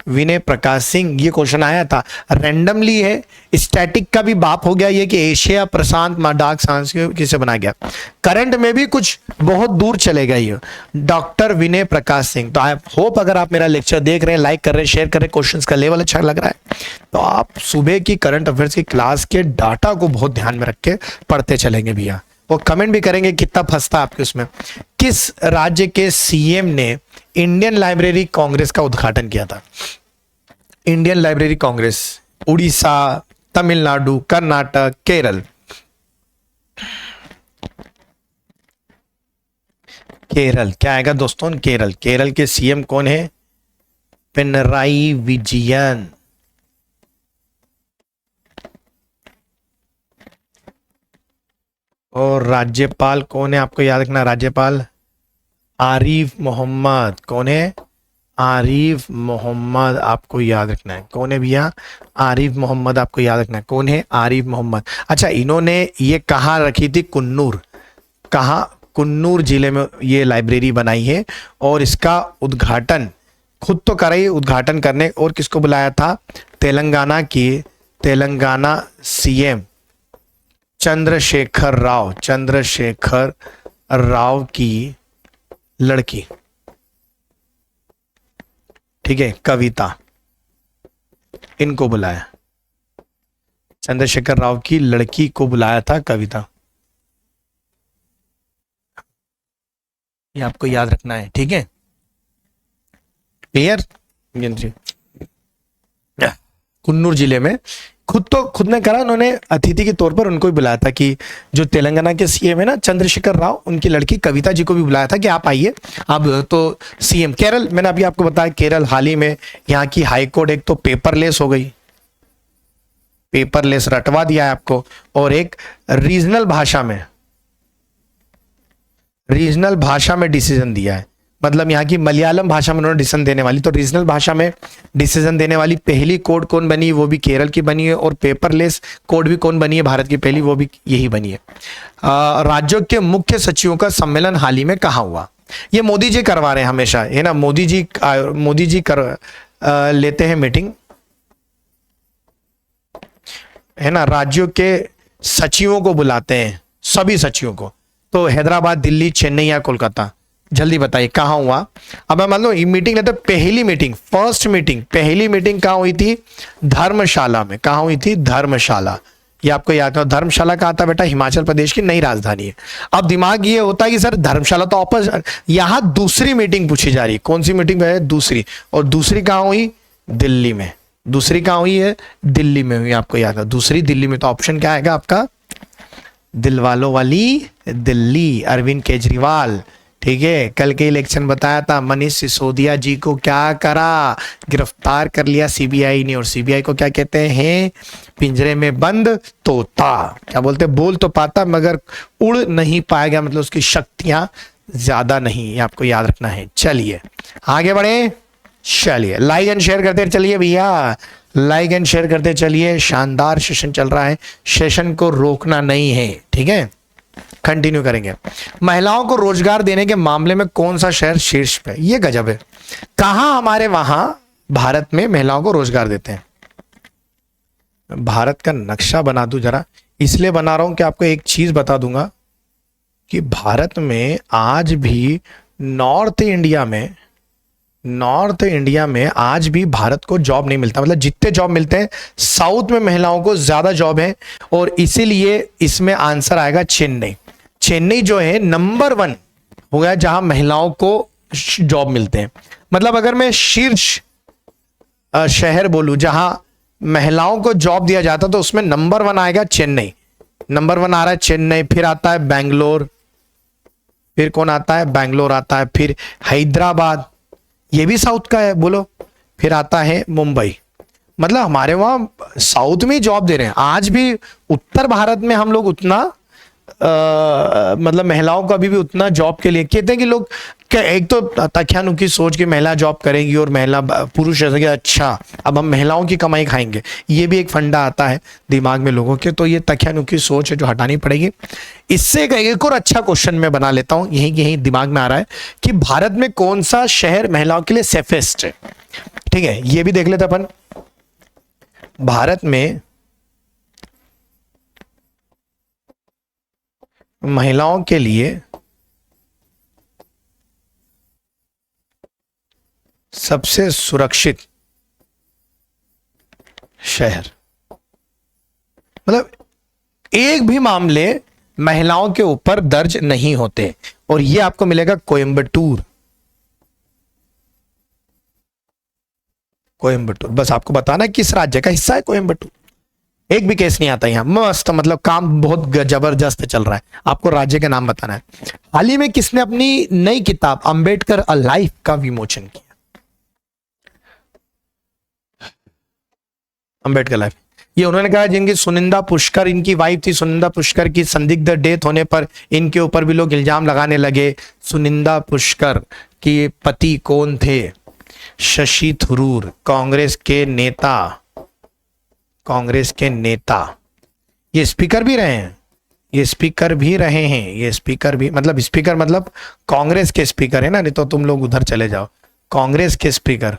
S1: विनय प्रकाश सिंह। ये क्वेश्चन आया था, रैंडमली है, स्टैटिक का भी बाप हो गया ये कि एशिया प्रशांत डाक संघ किसे बना गया। करंट में भी कुछ बहुत दूर चले गए ये, डॉक्टर विनय प्रकाश सिंह। तो आई होप अगर आप मेरा लेक्चर देख रहे हैं, लाइक कर रहे हैं, शेयर कर रहे हैं, क्वेश्चंस का लेवल अच्छा लग रहा है, तो आप सुबह की करंट अफेयर्स की क्लास के डाटा को बहुत ध्यान में रख के पढ़ते चलेंगे भैया। और कमेंट भी करेंगे कितना फंसता आपके उसमें। किस राज्य के सीएम ने इंडियन लाइब्रेरी कांग्रेस का उद्घाटन किया था? Indian library congress, Orissa, Tamil Nadu, Karnataka, Kerala. Kerala क्या आएगा दोस्तों? केरल। केरल के सीएम कौन है? पिनराई विजयन। और राज्यपाल कौन है? आपको याद रखना, राज्यपाल आरिफ मोहम्मद। कौन है? आरिफ मोहम्मद। आपको याद रखना है कौन है भैया? आरिफ मोहम्मद। आपको याद रखना है कौन है? आरिफ मोहम्मद। अच्छा, इन्होंने ये कहाँ रखी थी? कुन्नूर। कहाँ? कुन्नूर जिले में ये लाइब्रेरी बनाई है। और इसका उद्घाटन खुद तो करा ही, उद्घाटन करने और किसको बुलाया था? तेलंगाना सीएम चंद्रशेखर राव। चंद्रशेखर राव की लड़की, ठीक है, कविता, इनको बुलाया। चंद्रशेखर राव की लड़की को बुलाया था, कविता। ये आपको याद रखना है, ठीक है, क्लियर? कुन्नूर जिले में खुद ने करा, उन्होंने अतिथि के तौर पर उनको भी बुलाया था कि जो तेलंगाना के सीएम है ना चंद्रशेखर राव, उनकी लड़की कविता जी को भी बुलाया था कि आप आइए। अब तो सीएम केरल, मैंने अभी आपको बताया केरल हाल ही में यहाँ की हाईकोर्ट एक तो पेपरलेस हो गई, पेपरलेस रटवा दिया है आपको, और एक रीजनल भाषा में डिसीजन दिया है। मतलब यहाँ की मलयालम भाषा में उन्होंने डिसीजन देने वाली, तो रीजनल भाषा में डिसीजन देने वाली पहली कोर्ट कौन बनी? वो भी केरल की बनी है। और पेपरलेस कोर्ट भी कौन बनी है? भारत की पहली, वो भी यही बनी है। राज्यों के मुख्य सचिवों का सम्मेलन हाल ही में कहाँ हुआ? ये मोदी जी करवा रहे हैं हमेशा, है ना, मोदी जी लेते हैं मीटिंग, है ना, राज्यों के सचिवों को बुलाते हैं, सभी सचिवों को। तो हैदराबाद, दिल्ली, चेन्नई या कोलकाता? जल्दी बताइए कहाँ हुआ? अब मान लो मीटिंग लेते, पहली मीटिंग कहाँ हुई थी? धर्मशाला में। कहाँ हुई थी? धर्मशाला। ये आपको याद है? धर्मशाला कहाँ था बेटा? हिमाचल प्रदेश की नई राजधानी है। अब दिमाग ये होता है कि सर धर्मशाला तो ऑपोजिट, यहाँ दूसरी मीटिंग पूछी जा रही है। कौन सी मीटिंग है? दूसरी। और दूसरी कहाँ हुई? दिल्ली में। दूसरी कहाँ हुई है? दिल्ली में हुई। आपको याद है? दूसरी दिल्ली में। तो ऑप्शन क्या आएगा आपका? दिलवालों वाली दिल्ली, अरविंद केजरीवाल, ठीक है। कल के इलेक्शन बताया था, मनीष सिसोदिया जी को क्या करा? गिरफ्तार कर लिया सीबीआई ने। और सीबीआई को क्या कहते हैं? पिंजरे में बंद तोता। क्या बोलते? बोल तो पाता मगर उड़ नहीं पाएगा, मतलब उसकी शक्तियां ज्यादा नहीं, आपको याद रखना है। चलिए आगे बढ़े, चलिए लाइक एंड शेयर करते चलिए भैया, लाइक एंड शेयर करते चलिए। शानदार सेशन चल रहा है, सेशन को रोकना नहीं है, ठीक है, कंटिन्यू करेंगे। महिलाओं को रोजगार देने के मामले में कौन सा शहर शीर्ष पे? ये गजब है। कहां हमारे वहां भारत में महिलाओं को रोजगार देते हैं? भारत का नक्शा बना दूं जरा, इसलिए बना रहा हूं कि आपको एक चीज बता दूंगा कि भारत में आज भी नॉर्थ इंडिया में आज भी भारत को जॉब नहीं मिलता। मतलब जितने जॉब मिलते हैं साउथ में महिलाओं को ज्यादा जॉब है, और इसीलिए इसमें आंसर आएगा चेन्नई। चेन्नई जो है नंबर 1 हो गया जहां महिलाओं को जॉब मिलते हैं। मतलब अगर मैं शीर्ष शहर बोलूं जहां महिलाओं को जॉब दिया जाता तो उसमें नंबर 1 आएगा चेन्नई। नंबर 1 आ रहा है चेन्नई, फिर आता है बेंगलोर, फिर कौन आता है? बेंगलोर आता है, फिर हैदराबाद, ये भी साउथ का है बोलो, फिर आता है मुंबई। मतलब हमारे वहां साउथ में जॉब दे रहे हैं। आज भी उत्तर भारत में हम लोग उतना मतलब महिलाओं को अभी भी उतना जॉब के लिए कहते हैं कि लोग एक तो तख्यानुकी सोच के महिला जॉब करेगी और महिला पुरुष ऐसे अच्छा अब हम महिलाओं की कमाई खाएंगे, ये भी एक फंडा आता है दिमाग में लोगों के। तो ये तख्यानुकी सोच है जो हटानी पड़ेगी। इससे एक और अच्छा क्वेश्चन मैं बना लेता हूं, यही दिमाग में आ रहा है कि भारत में कौन सा शहर महिलाओं के लिए सेफेस्ट है। ठीक है, ये भी देख लेते अपन। भारत में महिलाओं के लिए सबसे सुरक्षित शहर, मतलब एक भी मामले महिलाओं के ऊपर दर्ज नहीं होते, और यह आपको मिलेगा कोयंबटूर। कोयंबटूर, बस आपको बताना किस राज्य का हिस्सा है कोयंबटूर। एक भी केस नहीं आता यहां, मस्त, मतलब काम बहुत जबरदस्त चल रहा है। आपको राज्य का नाम बताना है। हाल ही में किसने अपनी नई किताब अंबेडकर अ लाइफ का विमोचन किया? अंबेडकर लाइफ, ये उन्होंने कहा जिनकी सुनिंदा पुष्कर इनकी वाइफ थी, सुनिंदा पुष्कर की संदिग्ध डेथ होने पर इनके ऊपर भी लोग इल्जाम लगाने लगे। सुनिंदा पुष्कर के पति कौन थे? शशि थरूर, कांग्रेस के नेता। ये स्पीकर भी रहे हैं, ये स्पीकर मतलब कांग्रेस के स्पीकर है ना, नहीं तो तुम लोग उधर चले जाओ। कांग्रेस के स्पीकर,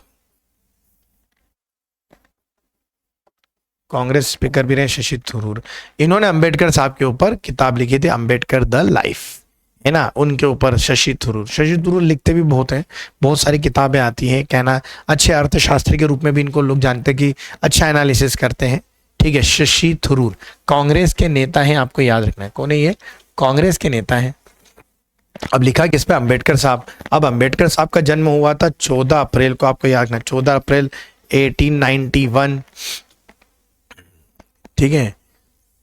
S1: कांग्रेस स्पीकर भी रहे शशि थरूर। इन्होंने अंबेडकर साहब के ऊपर किताब लिखी थी, अंबेडकर द लाइफ, है ना, उनके ऊपर शशि थरूर लिखते भी बहुत हैं, बहुत सारी किताबें आती हैं। कहना अच्छे अर्थशास्त्री के रूप में भी इनको लोग जानते हैं कि अच्छा एनालिसिस करते हैं। ठीक है, शशि थरूर कांग्रेस के नेता हैं, आपको याद रखना है। कौन है ये? कांग्रेस के नेता हैं। अब लिखा किस पे? अंबेडकर साहब। अब अंबेडकर साहब का जन्म हुआ था 14 अप्रैल को, आपको याद रखना, 14 अप्रैल 1891। ठीक है,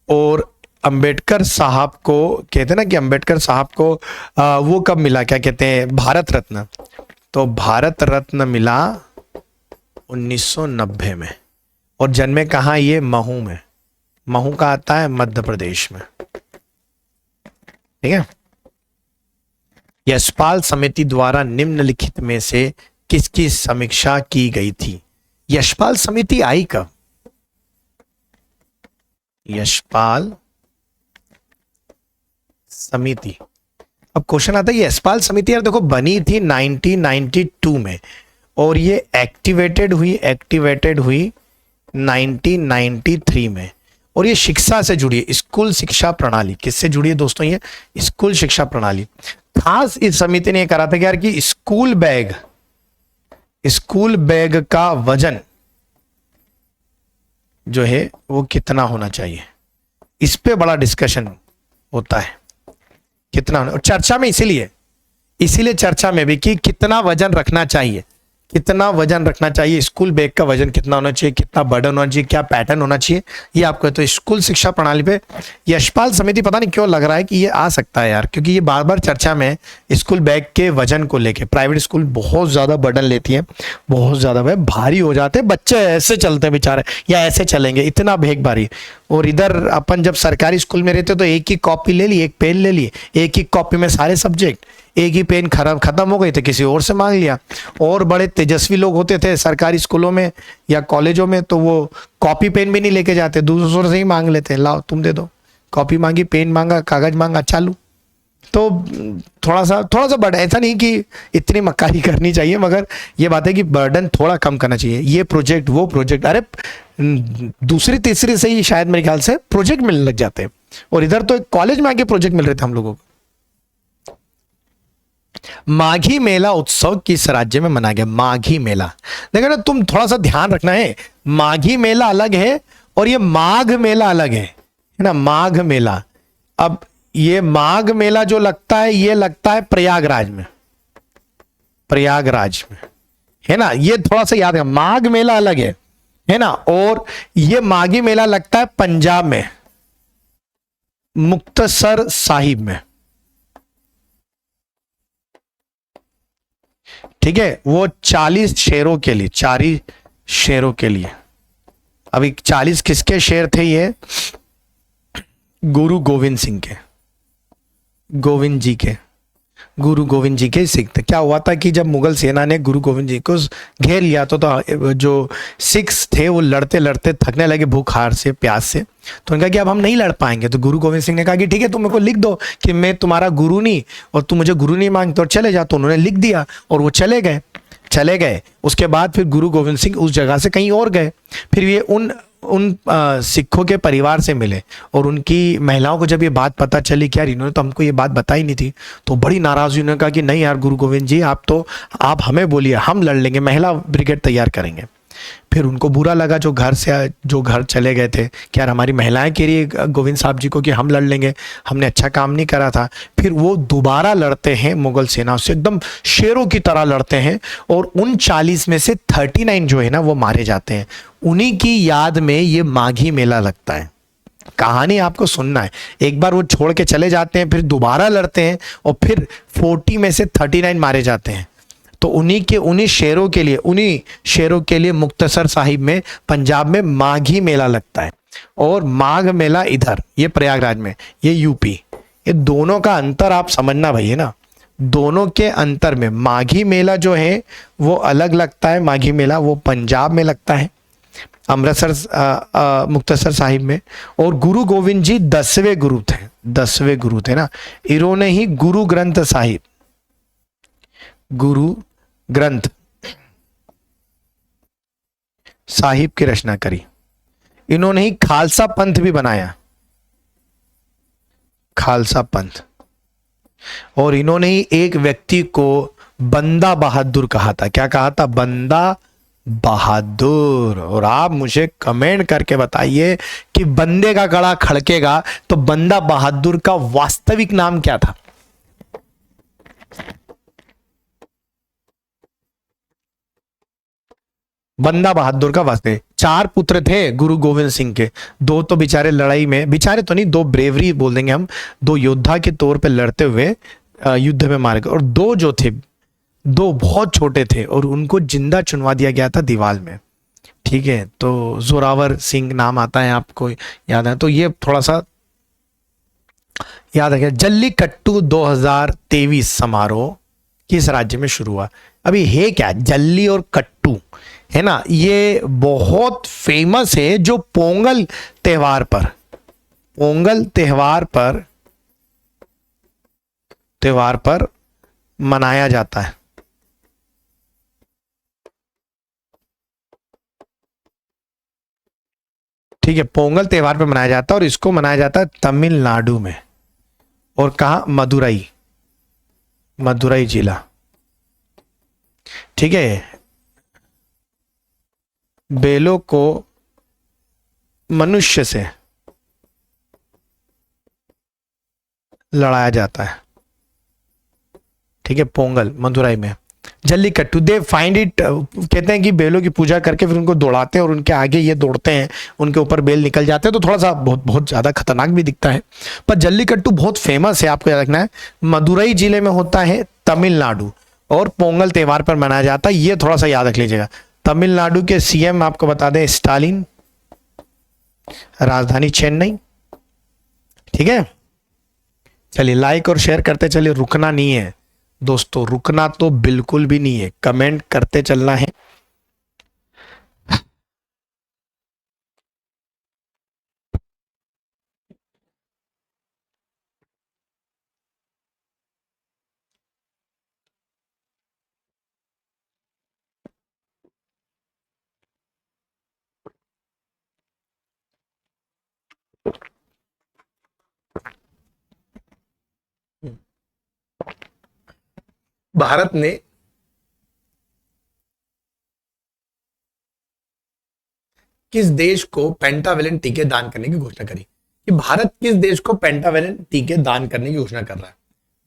S1: और अंबेडकर साहब को कहते हैं ना कि अंबेडकर साहब को वो कब मिला, क्या कहते हैं, भारत रत्न। तो भारत रत्न मिला 1990 में, और जन्मे कहाँ? ये महू में। महू का आता है मध्य प्रदेश में। ठीक है, यशपाल समिति द्वारा निम्नलिखित में से किसकी समीक्षा की गई थी? यशपाल समिति आई कब? यशपाल समिति, अब क्वेश्चन आता है यशपाल समिति यार देखो बनी थी 1992 में, और ये एक्टिवेटेड हुई 1993 में, और ये शिक्षा से जुड़ी है, स्कूल शिक्षा प्रणाली। किससे जुड़ी है दोस्तों? ये स्कूल शिक्षा प्रणाली। खास इस समिति ने करा था कि यार कि स्कूल बैग का वजन जो है वो कितना होना चाहिए, इस पे बड़ा डिस्कशन होता है, कितना होना। और चर्चा में इसीलिए चर्चा में भी कि कितना वजन रखना चाहिए, स्कूल बैग का वजन कितना होना चाहिए, कितना बर्डन होना चाहिए, क्या पैटर्न होना चाहिए, ये आपको। तो स्कूल शिक्षा प्रणाली पे यशपाल समिति पता नहीं क्यों लग रहा है कि ये आ सकता है यार, क्योंकि ये बार बार चर्चा में स्कूल बैग के वजन को लेके। प्राइवेट स्कूल बहुत ज्यादा बर्डन लेती है, बहुत ज्यादा भारी हो जाते हैं, बच्चे ऐसे चलते हैं बेचारे, या ऐसे चलेंगे, इतना बैग भारी। और इधर अपन जब सरकारी स्कूल में रहते तो एक ही कॉपी ले ली, एक पेन ले लिए, एक ही कॉपी में सारे सब्जेक्ट, एक ही पेन खत्म हो गई तो किसी और से मांग लिया। और बड़े तेजस्वी लोग होते थे सरकारी स्कूलों में या कॉलेजों में, तो वो कॉपी पेन भी नहीं लेके जाते, दूसरों से ही मांग लेते हैं, लाओ तुम दे दो। कॉपी मांगी, पेन मांगा, कागज मांगा, चालू। तो थोड़ा सा बर्डन, ऐसा नहीं कि इतनी मक्कारी करनी चाहिए, मगर ये बात है कि बर्डन थोड़ा कम करना चाहिए। ये प्रोजेक्ट वो प्रोजेक्ट, अरे दूसरी तीसरी से ही शायद मेरे ख्याल से प्रोजेक्ट मिलने लग जाते हैं, और इधर तो कॉलेज में आके प्रोजेक्ट मिल रहे थे हम लोगों को। माघी मेला उत्सव किस राज्य में मनाया गया? माघी मेला, देखो ना, तुम थोड़ा सा ध्यान रखना है, माघी मेला अलग है और ये माघ मेला अलग है ना। माघ मेला, अब ये माघ मेला जो लगता है, ये लगता है प्रयागराज में, प्रयागराज में, है ना। ये थोड़ा सा याद है, माघ मेला अलग है ना। और ये माघी मेला लगता है पंजाब में, मुक्तसर साहिब में, ठीक है। वो 40 शेरों के लिए, 40 शेरों के लिए। अभी 40 किसके शेर थे? ये गुरु गोविंद सिंह के, गोविंद जी के, गुरु गोविंद जी के सिख थे। क्या हुआ था कि जब मुगल सेना ने गुरु गोविंद जी को घेर लिया तो जो सिख्स थे वो लड़ते लड़ते थकने लगे, भूख हार से, प्यास से। तो उन्होंने कहा कि अब हम नहीं लड़ पाएंगे। तो गुरु गोविंद सिंह ने कहा कि ठीक है, तुम मेरे को लिख दो कि मैं तुम्हारा गुरु नहीं, और तुम मुझे गुरु नहीं मांगते, और चले जाओ। तो उन्होंने लिख दिया और वो चले गए। उसके बाद फिर गुरु गोविंद सिंह उस जगह से कहीं और गए। फिर ये उन सिखों के परिवार से मिले, और उनकी महिलाओं को जब ये बात पता चली कि यार इन्होंने तो हमको ये बात बताई नहीं थी, तो बड़ी नाराज हुई। उन्होंने कहा कि नहीं यार गुरु गोविंद जी, आप हमें बोलिए, हम लड़ लेंगे, महिला ब्रिगेड तैयार करेंगे। फिर उनको बुरा लगा जो घर चले गए थे कि यार हमारी महिलाएं कह रही है गोविंद साहब जी को कि हम लड़ लेंगे, हमने अच्छा काम नहीं करा था। फिर वो दोबारा लड़ते हैं मुगल सेना से, एकदम शेरों की तरह लड़ते हैं, और उन 40 में से 39 जो है ना वो मारे जाते हैं। उन्हीं की याद में ये माघी मेला लगता है। कहानी आपको सुनना है, एक बार वो छोड़ के चले जाते हैं, फिर दोबारा लड़ते हैं, और फिर 40 में से 39 मारे जाते हैं। तो उन्हीं शेरों के लिए मुक्तसर साहिब में, पंजाब में माघी मेला लगता है। और माघ मेला इधर, ये प्रयागराज में, ये यूपी। ये दोनों का अंतर आप समझना भाई, है ना। दोनों के अंतर में माघी मेला जो है वो अलग लगता है। माघी मेला वो पंजाब में लगता है, अमृतसर मुक्तसर साहिब में। और गुरु गोविंद जी 10वें गुरु थे ना। इन्होंने ही गुरु ग्रंथ साहिब की रचना करी। इन्होंने ही खालसा पंथ भी बनाया, खालसा पंथ। और इन्होंने ही एक व्यक्ति को बंदा बहादुर कहा था। क्या कहा था? बंदा बहादुर। और आप मुझे कमेंट करके बताइए कि बंदे का गला खड़केगा तो बंदा बहादुर का वास्तविक नाम क्या था? बंदा बहादुर का वास्तविक। 4 पुत्र थे गुरु गोविंद सिंह के। 2 तो बेचारे लड़ाई में, बेचारे तो नहीं, 2 ब्रेवरी बोल देंगे हम, 2 योद्धा के तौर पे लड़ते हुए युद्ध में मारे गए। और 2 जो थे, 2 बहुत छोटे थे और उनको जिंदा चुनवा दिया गया था दीवार में, ठीक है। तो जोरावर सिंह नाम आता है, आपको याद है? तो ये थोड़ा सा याद रखिए। जल्लीकट्टू 2023 समारोह किस राज्य में शुरू हुआ? अभी है क्या जल्ली और कट्टू, है ना, ये बहुत फेमस है जो पोंगल त्योहार पर मनाया जाता है। ठीक है, पोंगल त्योहार पे मनाया जाता है, और इसको मनाया जाता है तमिलनाडु में। और कहा? मदुरई जिला, ठीक है। बैलों को मनुष्य से लड़ाया जाता है, ठीक है, पोंगल मदुरई में। जल्लीकट्टू, दे फाइंड इट, कहते हैं कि बैलों की पूजा करके फिर उनको दौड़ाते हैं और उनके आगे ये दौड़ते हैं, उनके ऊपर बैल निकल जाते हैं, तो थोड़ा सा बहुत ज़्यादा खतरनाक भी दिखता है। पर जल्लीकट्टू बहुत फेमस है, आपको याद रखना है। मदुरई जिले में होता है, तमिलनाडु, और पोंगल त्योहार पर मनाया जाता है। ये थोड़ा सा याद रख लीजिएगा। तमिलनाडु के सीएम आपको बता दें स्टालिन, राजधानी चेन्नई, ठीक है। चलिए लाइक और शेयर करते चलिए, रुकना नहीं है, दोस्तों रुकना तो बिल्कुल भी नहीं है, कमेंट करते चलना है। भारत ने किस देश को पेंटावेलेंट टीके दान करने की घोषणा करी? कि भारत किस देश को पेंटावेलेंट टीके दान करने की घोषणा कर रहा है?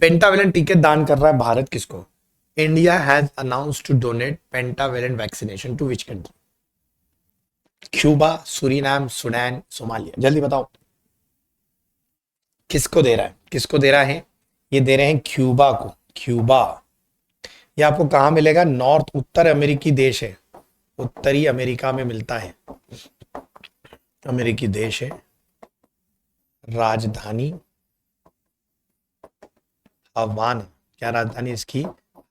S1: पेंटावेलेंट टीके दान कर रहा है भारत किसको? India has announced to donate pentavalent vaccination to which country? Cuba, Suriname, Sudan, Somalia. जल्दी बताओ किसको दे रहा है, किसको दे रहा है? ये दे रहे हैं क्यूबा को। क्यूबा ये आपको कहां मिलेगा? नॉर्थ उत्तर अमेरिकी देश है, उत्तरी अमेरिका में मिलता है, अमेरिकी देश है। राजधानी हवाना। क्या राजधानी इसकी?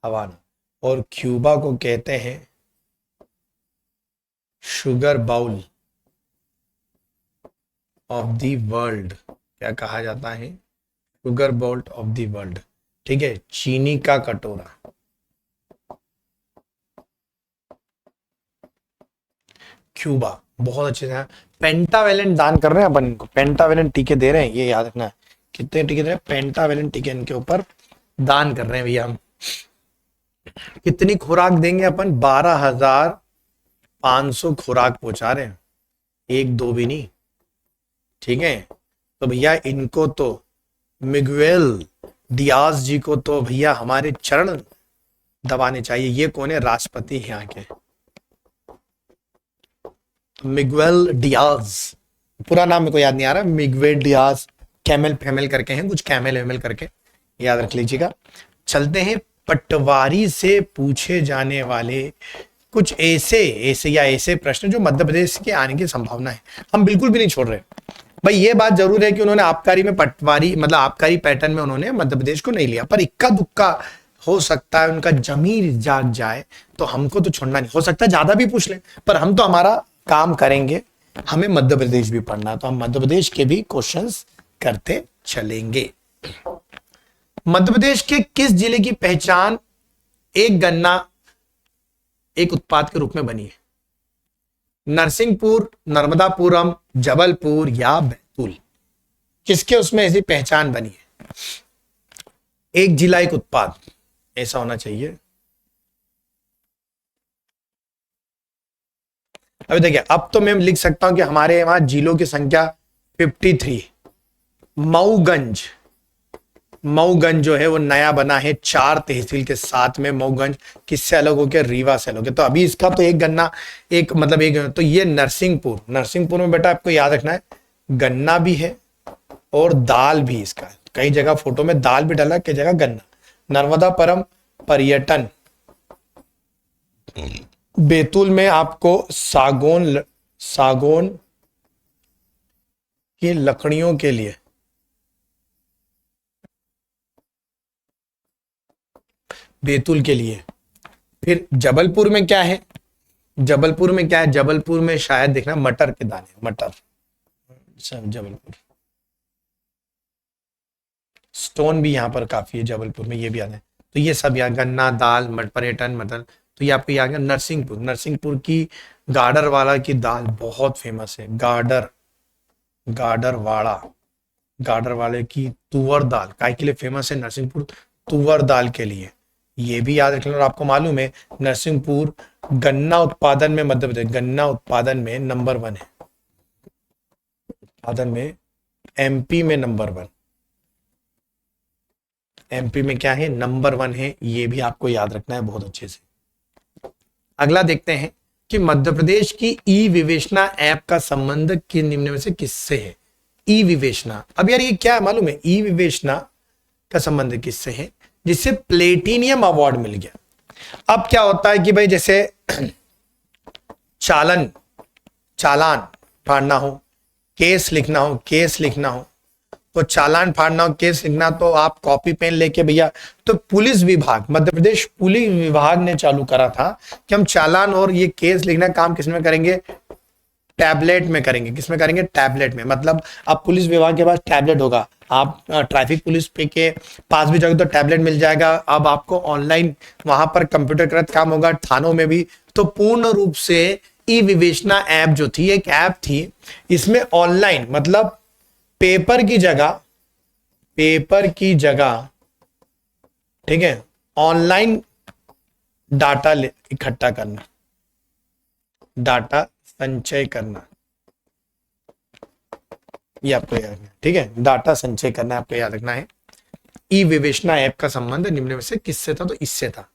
S1: हवाना। और क्यूबा को कहते हैं sugar bowl of the world. क्या कहा जाता है? Sugar bowl of the world. ठीक है, चीनी का कटोरा। क्यूबा बहुत अच्छे से पेंटावेलेंट दान कर रहे हैं अपन इनको, पेंटावेलेंट टीके दे रहे हैं, ये याद रखना है। कितने टीके दे रहे हैं? पेंटावेलेंट टीके इनके ऊपर दान कर रहे हैं भैया हम। कितनी खुराक देंगे अपन? 12,500 खुराक पहुंचा रहे हैं, एक दो भी नहीं। ठीक है, तो भैया इनको तो मिगुएल डियाज जी को तो भैया हमारे चरण दबाने चाहिए। ये कौन है? राष्ट्रपति यहाँ के, मिगुएल डियाज। पूरा नाम मेरे को याद नहीं आ रहा, मिगुएल डियाज, कैमल फैमल करके हैं कुछ, कैमल वेमल करके, याद रख लीजिएगा। चलते हैं पटवारी से पूछे जाने वाले कुछ ऐसे प्रश्न जो मध्य प्रदेश के आने की संभावना है, हम बिल्कुल भी नहीं छोड़ रहे भाई। ये बात जरूर है कि उन्होंने आबकारी में पटवारी मतलब आबकारी पैटर्न में उन्होंने मध्य प्रदेश को नहीं लिया, पर इक्का दुक्का हो सकता है उनका जमीर जाग जाए, तो हमको तो छोड़ना नहीं। हो सकता है ज्यादा भी पूछ ले, पर हम तो हमारा काम करेंगे, हमें मध्य प्रदेश भी पढ़ना है, तो हम मध्य प्रदेश के भी क्वेश्चंस करते चलेंगे। मध्य प्रदेश के किस जिले की पहचान एक गन्ना एक उत्पाद के रूप में बनी है? नरसिंहपुर, नर्मदापुरम, जबलपुर या बैतूल? किसके उसमें ऐसी पहचान बनी है? एक जिला एक उत्पाद, ऐसा होना चाहिए। अभी देखिए, अब तो मैं लिख सकता हूं कि हमारे वहां जिलों की संख्या 53। मऊगंज, मऊगंज जो है वो नया बना है 4 तहसील के साथ में। मऊगंज किससे अलग हो गया? रीवा से अलग हो गया। तो अभी इसका तो एक गन्ना एक मतलब एक, तो ये नरसिंहपुर, नरसिंहपुर में बेटा आपको याद रखना है गन्ना भी है और दाल भी इसका। कई जगह फोटो में दाल भी डाला, कई जगह गन्ना। नर्मदापुरम पर्यटन, बैतूल में आपको सागौन, सागौन की लकड़ियों के लिए, बैतूल के लिए। फिर जबलपुर में क्या है? जबलपुर में क्या है? जबलपुर में शायद देखना मटर के दाने, मटर। जबलपुर स्टोन भी यहाँ पर काफी है जबलपुर में, ये भी आना है। तो ये सब यहाँ गन्ना, दाल, पर्यटन, मटन। तो ये आपको याद है। नरसिंहपुर, नरसिंहपुर की गाडरवाला की दाल बहुत फेमस है। गाडरवाड़ा, गाडरवाले की तुअर दाल काय के लिए फेमस है? नरसिंहपुर तुअर दाल के लिए, ये भी याद रखना। और आपको मालूम है नरसिंहपुर गन्ना उत्पादन में मध्य प्रदेश गन्ना उत्पादन में नंबर 1 है, उत्पादन में एमपी में नंबर 1। एमपी में क्या है? नंबर 1 है। ये भी आपको याद रखना है बहुत अच्छे से। अगला देखते हैं कि मध्य प्रदेश की ई विवेचना ऐप का संबंध किन निम्न में से किससे है? ई विवेचना, अब यार ये क्या है मालूम है? ई विवेचना का संबंध किससे है? जिससे प्लेटिनियम अवार्ड मिल गया। अब क्या होता है कि भाई जैसे चालान फाड़ना हो, केस लिखना हो, तो चालान फाड़ना और केस लिखना तो आप कॉपी पेन लेके भैया, तो पुलिस विभाग, मध्य प्रदेश पुलिस विभाग ने चालू करा था कि हम चालान और ये केस लिखना काम किस में करेंगे, टैबलेट में करेंगे। किस में करेंगे, टैबलेट में। मतलब अब पुलिस विभाग के पास टैबलेट होगा, आप ट्रैफिक पुलिस पे के पास भी जाओगे तो टैबलेट मिल जाएगा। अब आपको ऑनलाइन वहां पर कंप्यूटरकृत काम होगा, थानों में भी। तो पूर्ण रूप से ई विवेचना ऐप जो थी, एक ऐप थी, इसमें ऑनलाइन मतलब पेपर की जगह, ठीक है, ऑनलाइन डाटा इकट्ठा करना, डाटा संचय करना, ये आपको याद रखना है, ठीक है। डाटा संचय करना आपको याद रखना है। ई विवेचना ऐप का संबंध निम्न में से किससे था, तो इससे था,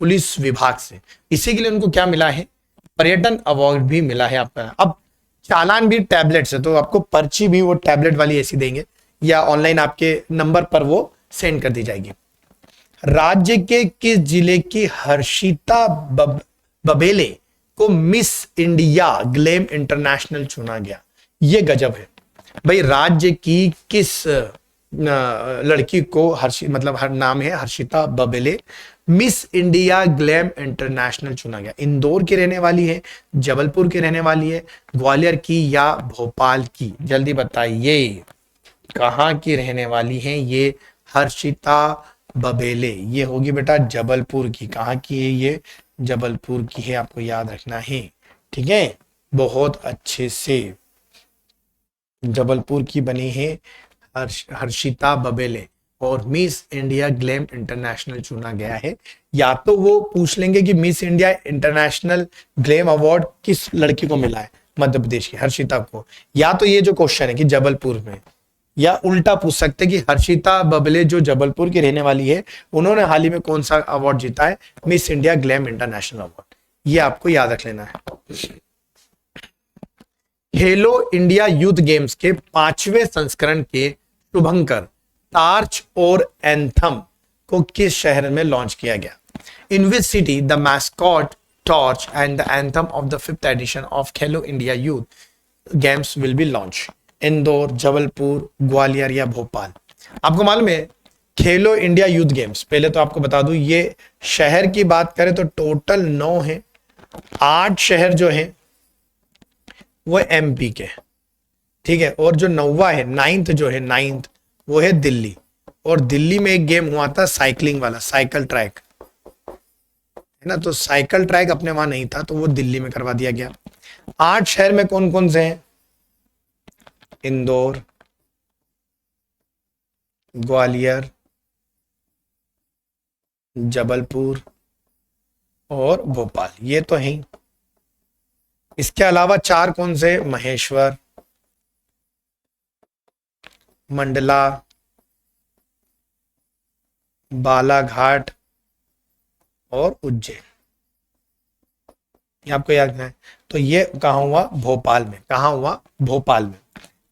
S1: पुलिस विभाग से। इसी के लिए उनको क्या मिला है, पर्यटन अवार्ड भी मिला है आपका। अब चालान भी टैबलेट से, तो आपको पर्ची भी वो टैबलेट वाली ऐसी देंगे या ऑनलाइन आपके नंबर पर वो सेंड कर दी जाएगी। राज्य के किस जिले की हर्षिता बबेले को मिस इंडिया ग्लैम इंटरनेशनल चुना गया? ये गजब है भाई। राज्य की किस लड़की को मतलब हर नाम है Harshita Babele, miss India glam international चुना गया? इंदौर की रहने वाली है, जबलपुर की रहने वाली है, ग्वालियर की या भोपाल की? जल्दी बताइए कहां की रहने वाली है ये हर्षिता बबेले? ये होगी बेटा जबलपुर की। कहां की है ये, जबलपुर की है, आपको याद रखना है, ठीक है, बहुत अच्छे से। जबलपुर की बनी है हर्षिता बबेले और मिस इंडिया ग्लैम इंटरनेशनल चुना गया है। या तो वो पूछ लेंगे कि miss India international glam award किस लड़की को मिला है, मध्य प्रदेश की हर्षिता को, या तो ये जो क्वेश्चन है कि जबलपुर में, या उल्टा पूछ सकते कि हर्षिता बबेले जो जबलपुर की रहने वाली है, उन्होंने हाल ही में कौन सा अवार्ड जीता है, miss India glam international award. ये आपको याद रख लेना है। खेलो इंडिया यूथ गेम्स के 5वें संस्करण के शुभंकर टार्च और एंथम को किस शहर में लॉन्च किया गया? In which city the mascot torch and the anthem of the 5th edition of Khelo India youth games will be launch? Indore, Jabalpur, Gwalior या भोपाल? आपको मालूम है खेलो इंडिया यूथ गेम्स, पहले तो आपको बता दूं, ये शहर की बात करें तो टोटल 9 है। 8 शहर जो है वो एमपी के, ठीक है, और जो 9वां है, 9th जो है, 9th वो है दिल्ली। और दिल्ली में एक गेम हुआ था साइकिलिंग वाला, साइकिल ट्रैक, है ना, तो साइकिल ट्रैक अपने वहां नहीं था तो वो दिल्ली में करवा दिया गया। 8 शहर में कौन कौन से हैं? इंदौर, ग्वालियर, जबलपुर और भोपाल, ये तो है। इसके अलावा 4 कौन से? महेश्वर, मंडला, बालाघाट और उज्जैन। ये आपको याद रखना है। तो ये कहां हुआ? भोपाल में। कहां हुआ? भोपाल में।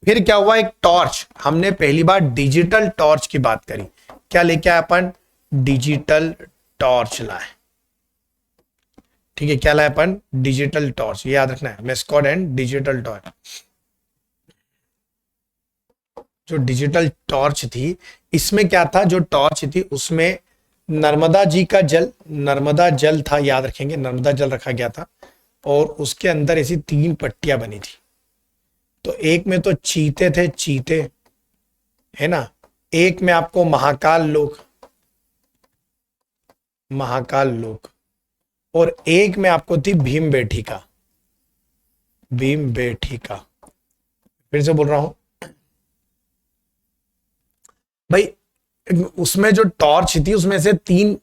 S1: फिर क्या हुआ? एक टॉर्च, हमने पहली बार डिजिटल टॉर्च की बात करी। क्या लेके आए अपन? डिजिटल टॉर्च लाए, ठीक है, क्या लाए अपन? Digital torch. ये याद रखना है, मैस्कॉट एंड डिजिटल टॉर्च। जो डिजिटल टॉर्च थी, इसमें क्या था? जो टॉर्च थी उसमें नर्मदा जी का जल, नर्मदा जल था, याद रखेंगे, नर्मदा जल रखा गया था, और उसके अंदर ऐसी 3 पट्टियां बनी थी। तो एक में तो चीते थे, चीते, है ना, एक में आपको महाकाल लोक, महाकाल लोक, और एक में आपको थी भीम बेटिका, भीम बेटिका। फिर से बोल रहा हूं भाई, उसमें जो टॉर्च थी उसमें से 3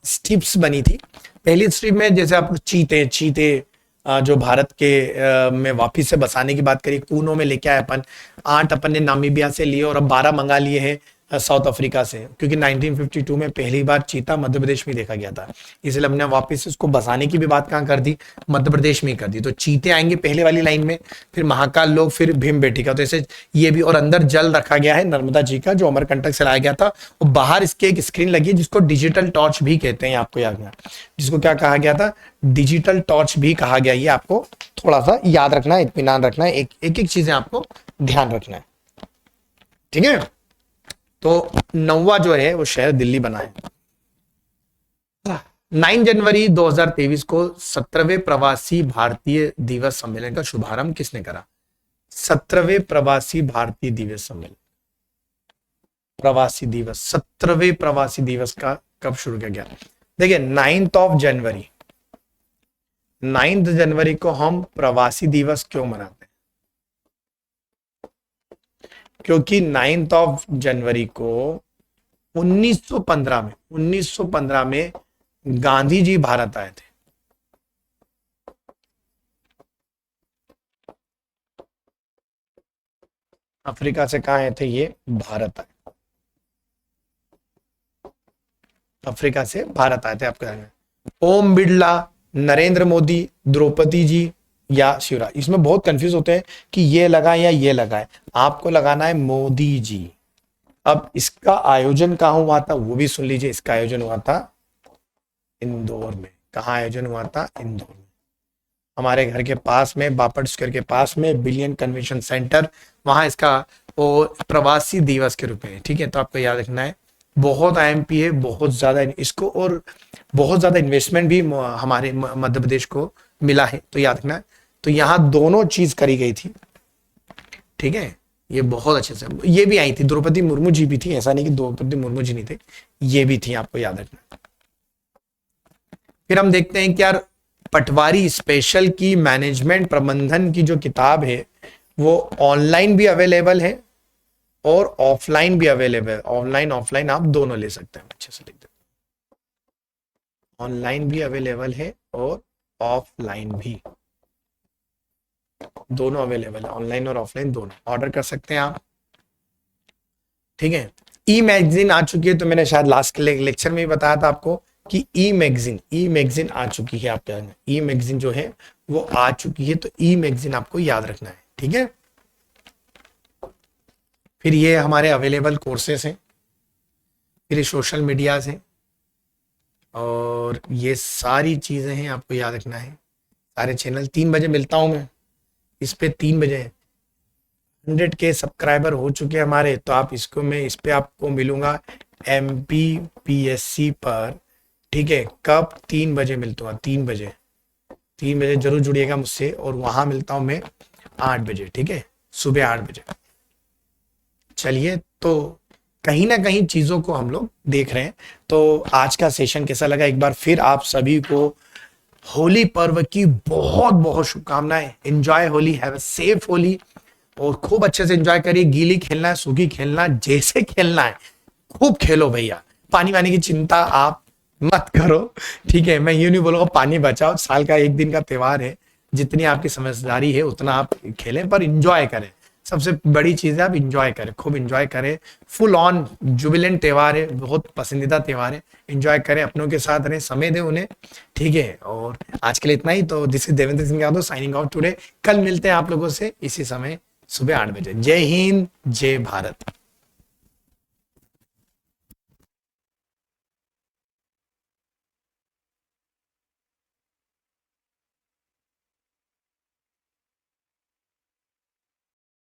S1: स्ट्रिप्स बनी थी। पहली स्ट्रिप में जैसे आप चीते, चीते जो भारत के में वापिस से बसाने की बात करी, कूनों में लेके आए अपन। 8 अपन ने नामीबिया से लिए और अब 12 मंगा लिए हैं साउथ अफ्रीका से, क्योंकि 1952 में पहली बार चीता मध्य प्रदेश में देखा गया था, इसलिए हमने वापस उसको बसाने की भी बात कहाँ कर दी? मध्य प्रदेश में ही कर दी। तो चीते आएंगे पहले वाली लाइन में, फिर महाकाल लोक, फिर भीम बेटिका। तो ऐसे ये भी, और अंदर जल रखा गया है नर्मदा जी का, जो अमरकंटक से लाया गया था। और बाहर इसके एक स्क्रीन लगी है जिसको डिजिटल टॉर्च भी कहते हैं, आपको याद है, जिसको क्या कहा गया था? डिजिटल टॉर्च भी कहा गया। ये आपको थोड़ा सा याद रखना है, इत्मीनान रखना है, एक एक चीजें आपको ध्यान रखना है, ठीक है। तो 9वां जो है वो शहर दिल्ली बना है। 9 जनवरी 2023 को 17वें प्रवासी भारतीय दिवस सम्मेलन का शुभारंभ किसने करा? 17वें प्रवासी भारतीय दिवस सम्मेलन, प्रवासी दिवस, 17वें प्रवासी दिवस का कब शुरू किया गया? देखिए 9 जनवरी को हम प्रवासी दिवस क्यों मनाते हैं? क्योंकि 9 जनवरी को 1915 में गांधी जी भारत आए थे। अफ्रीका से कहाँ आए थे? ये भारत आए, अफ्रीका से भारत आए थे। आपके ओम बिड़ला, नरेंद्र मोदी, द्रौपदी जी या शिवराज, इसमें बहुत कंफ्यूज होते हैं कि ये लगाए या ये लगाए। आपको लगाना है मोदी जी। अब इसका आयोजन कहाँ हुआ था वो भी सुन लीजिए। इसका आयोजन हुआ था इंदौर में। कहाँ आयोजन हुआ था? इंदौर में। हमारे घर के पास में, बापट स्क्वायर के पास में बिलियन कन्वेंशन सेंटर, वहां इसका वो प्रवासी दिवस के रूप में, ठीक है। तो आपको याद रखना है, बहुत आईएमपी है, बहुत ज्यादा इसको, और बहुत ज्यादा इन्वेस्टमेंट भी हमारे मध्य प्रदेश को मिला है, तो याद रखना है। तो यहाँ दोनों चीज करी गई थी, ठीक है। ये बहुत अच्छे से, ये भी आई थी, द्रौपदी मुर्मू जी भी थी, ऐसा नहीं कि द्रौपदी मुर्मू जी नहीं थे, ये भी थी, आपको याद रखना। फिर हम देखते हैं कि यार पटवारी स्पेशल की मैनेजमेंट प्रबंधन की जो किताब है वो ऑनलाइन भी अवेलेबल है और ऑफलाइन भी अवेलेबल है। ऑनलाइन ऑफलाइन आप दोनों ले सकते हैं, अच्छे से लिख दो। ऑनलाइन भी अवेलेबल है और ऑफलाइन भी, दोनों अवेलेबल है, ऑनलाइन और ऑफलाइन दोनों। ऑर्डर कर सकते हैं आप, ठीक है। ई मैगजीन आ चुकी है, तो मैंने शायद लास्ट लेक्चर में भी बताया था आपको कि ई मैगजीन आ चुकी है। आपके ई मैगजीन जो है वो आ चुकी है, तो ई मैगजीन आपको याद रखना है, ठीक है। फिर ये हमारे अवेलेबल कोर्सेस हैं, फिर ये सोशल मीडियाज हैं, और ये सारी चीजें हैं, आपको याद रखना है। सारे चैनल 3 बजे मिलता हूं मैं इस पे, 3 बजे 100K सब्सक्राइबर हो चुके हैं हमारे, तो आप इसको, मैं इस पे आपको मिलूंगा MPPSC पर, ठीक है। कब? 3 बजे मिलता हूँ, 3 बजे जरूर जुड़िएगा मुझसे, और वहां मिलता हूं मैं 8 बजे, ठीक है, सुबह 8 बजे। चलिए, तो कहीं ना कहीं चीजों को हम लोग देख रहे हैं। तो आज का सेशन कैसा लगा? एक बार फिर आप सभी को होली पर्व की बहुत बहुत शुभकामनाएं। Enjoy Holi, have a safe Holi, और खूब अच्छे से एंजॉय करिए। गीली खेलना है, सूखी खेलना, जैसे खेलना है खूब खेलो भैया। पानी वानी की चिंता आप मत करो, ठीक है। मैं यूं नहीं बोलूंगा पानी बचाओ, साल का एक दिन का त्योहार है, जितनी आपकी समझदारी है उतना आप खेलें, पर इंजॉय करें। सबसे बड़ी चीज है आप इंजॉय करें, खूब इंजॉय करें। फुल ऑन जुबिलेंट त्योहार है, बहुत पसंदीदा त्योहार है। इंजॉय करें, अपनों के साथ रहें, समय दें उन्हें, ठीक है। और आज के लिए इतना ही। तो this is Devendra Singh Yadav signing out today. कल मिलते हैं आप लोगों से इसी समय सुबह 8 बजे। जय हिंद, जय भारत।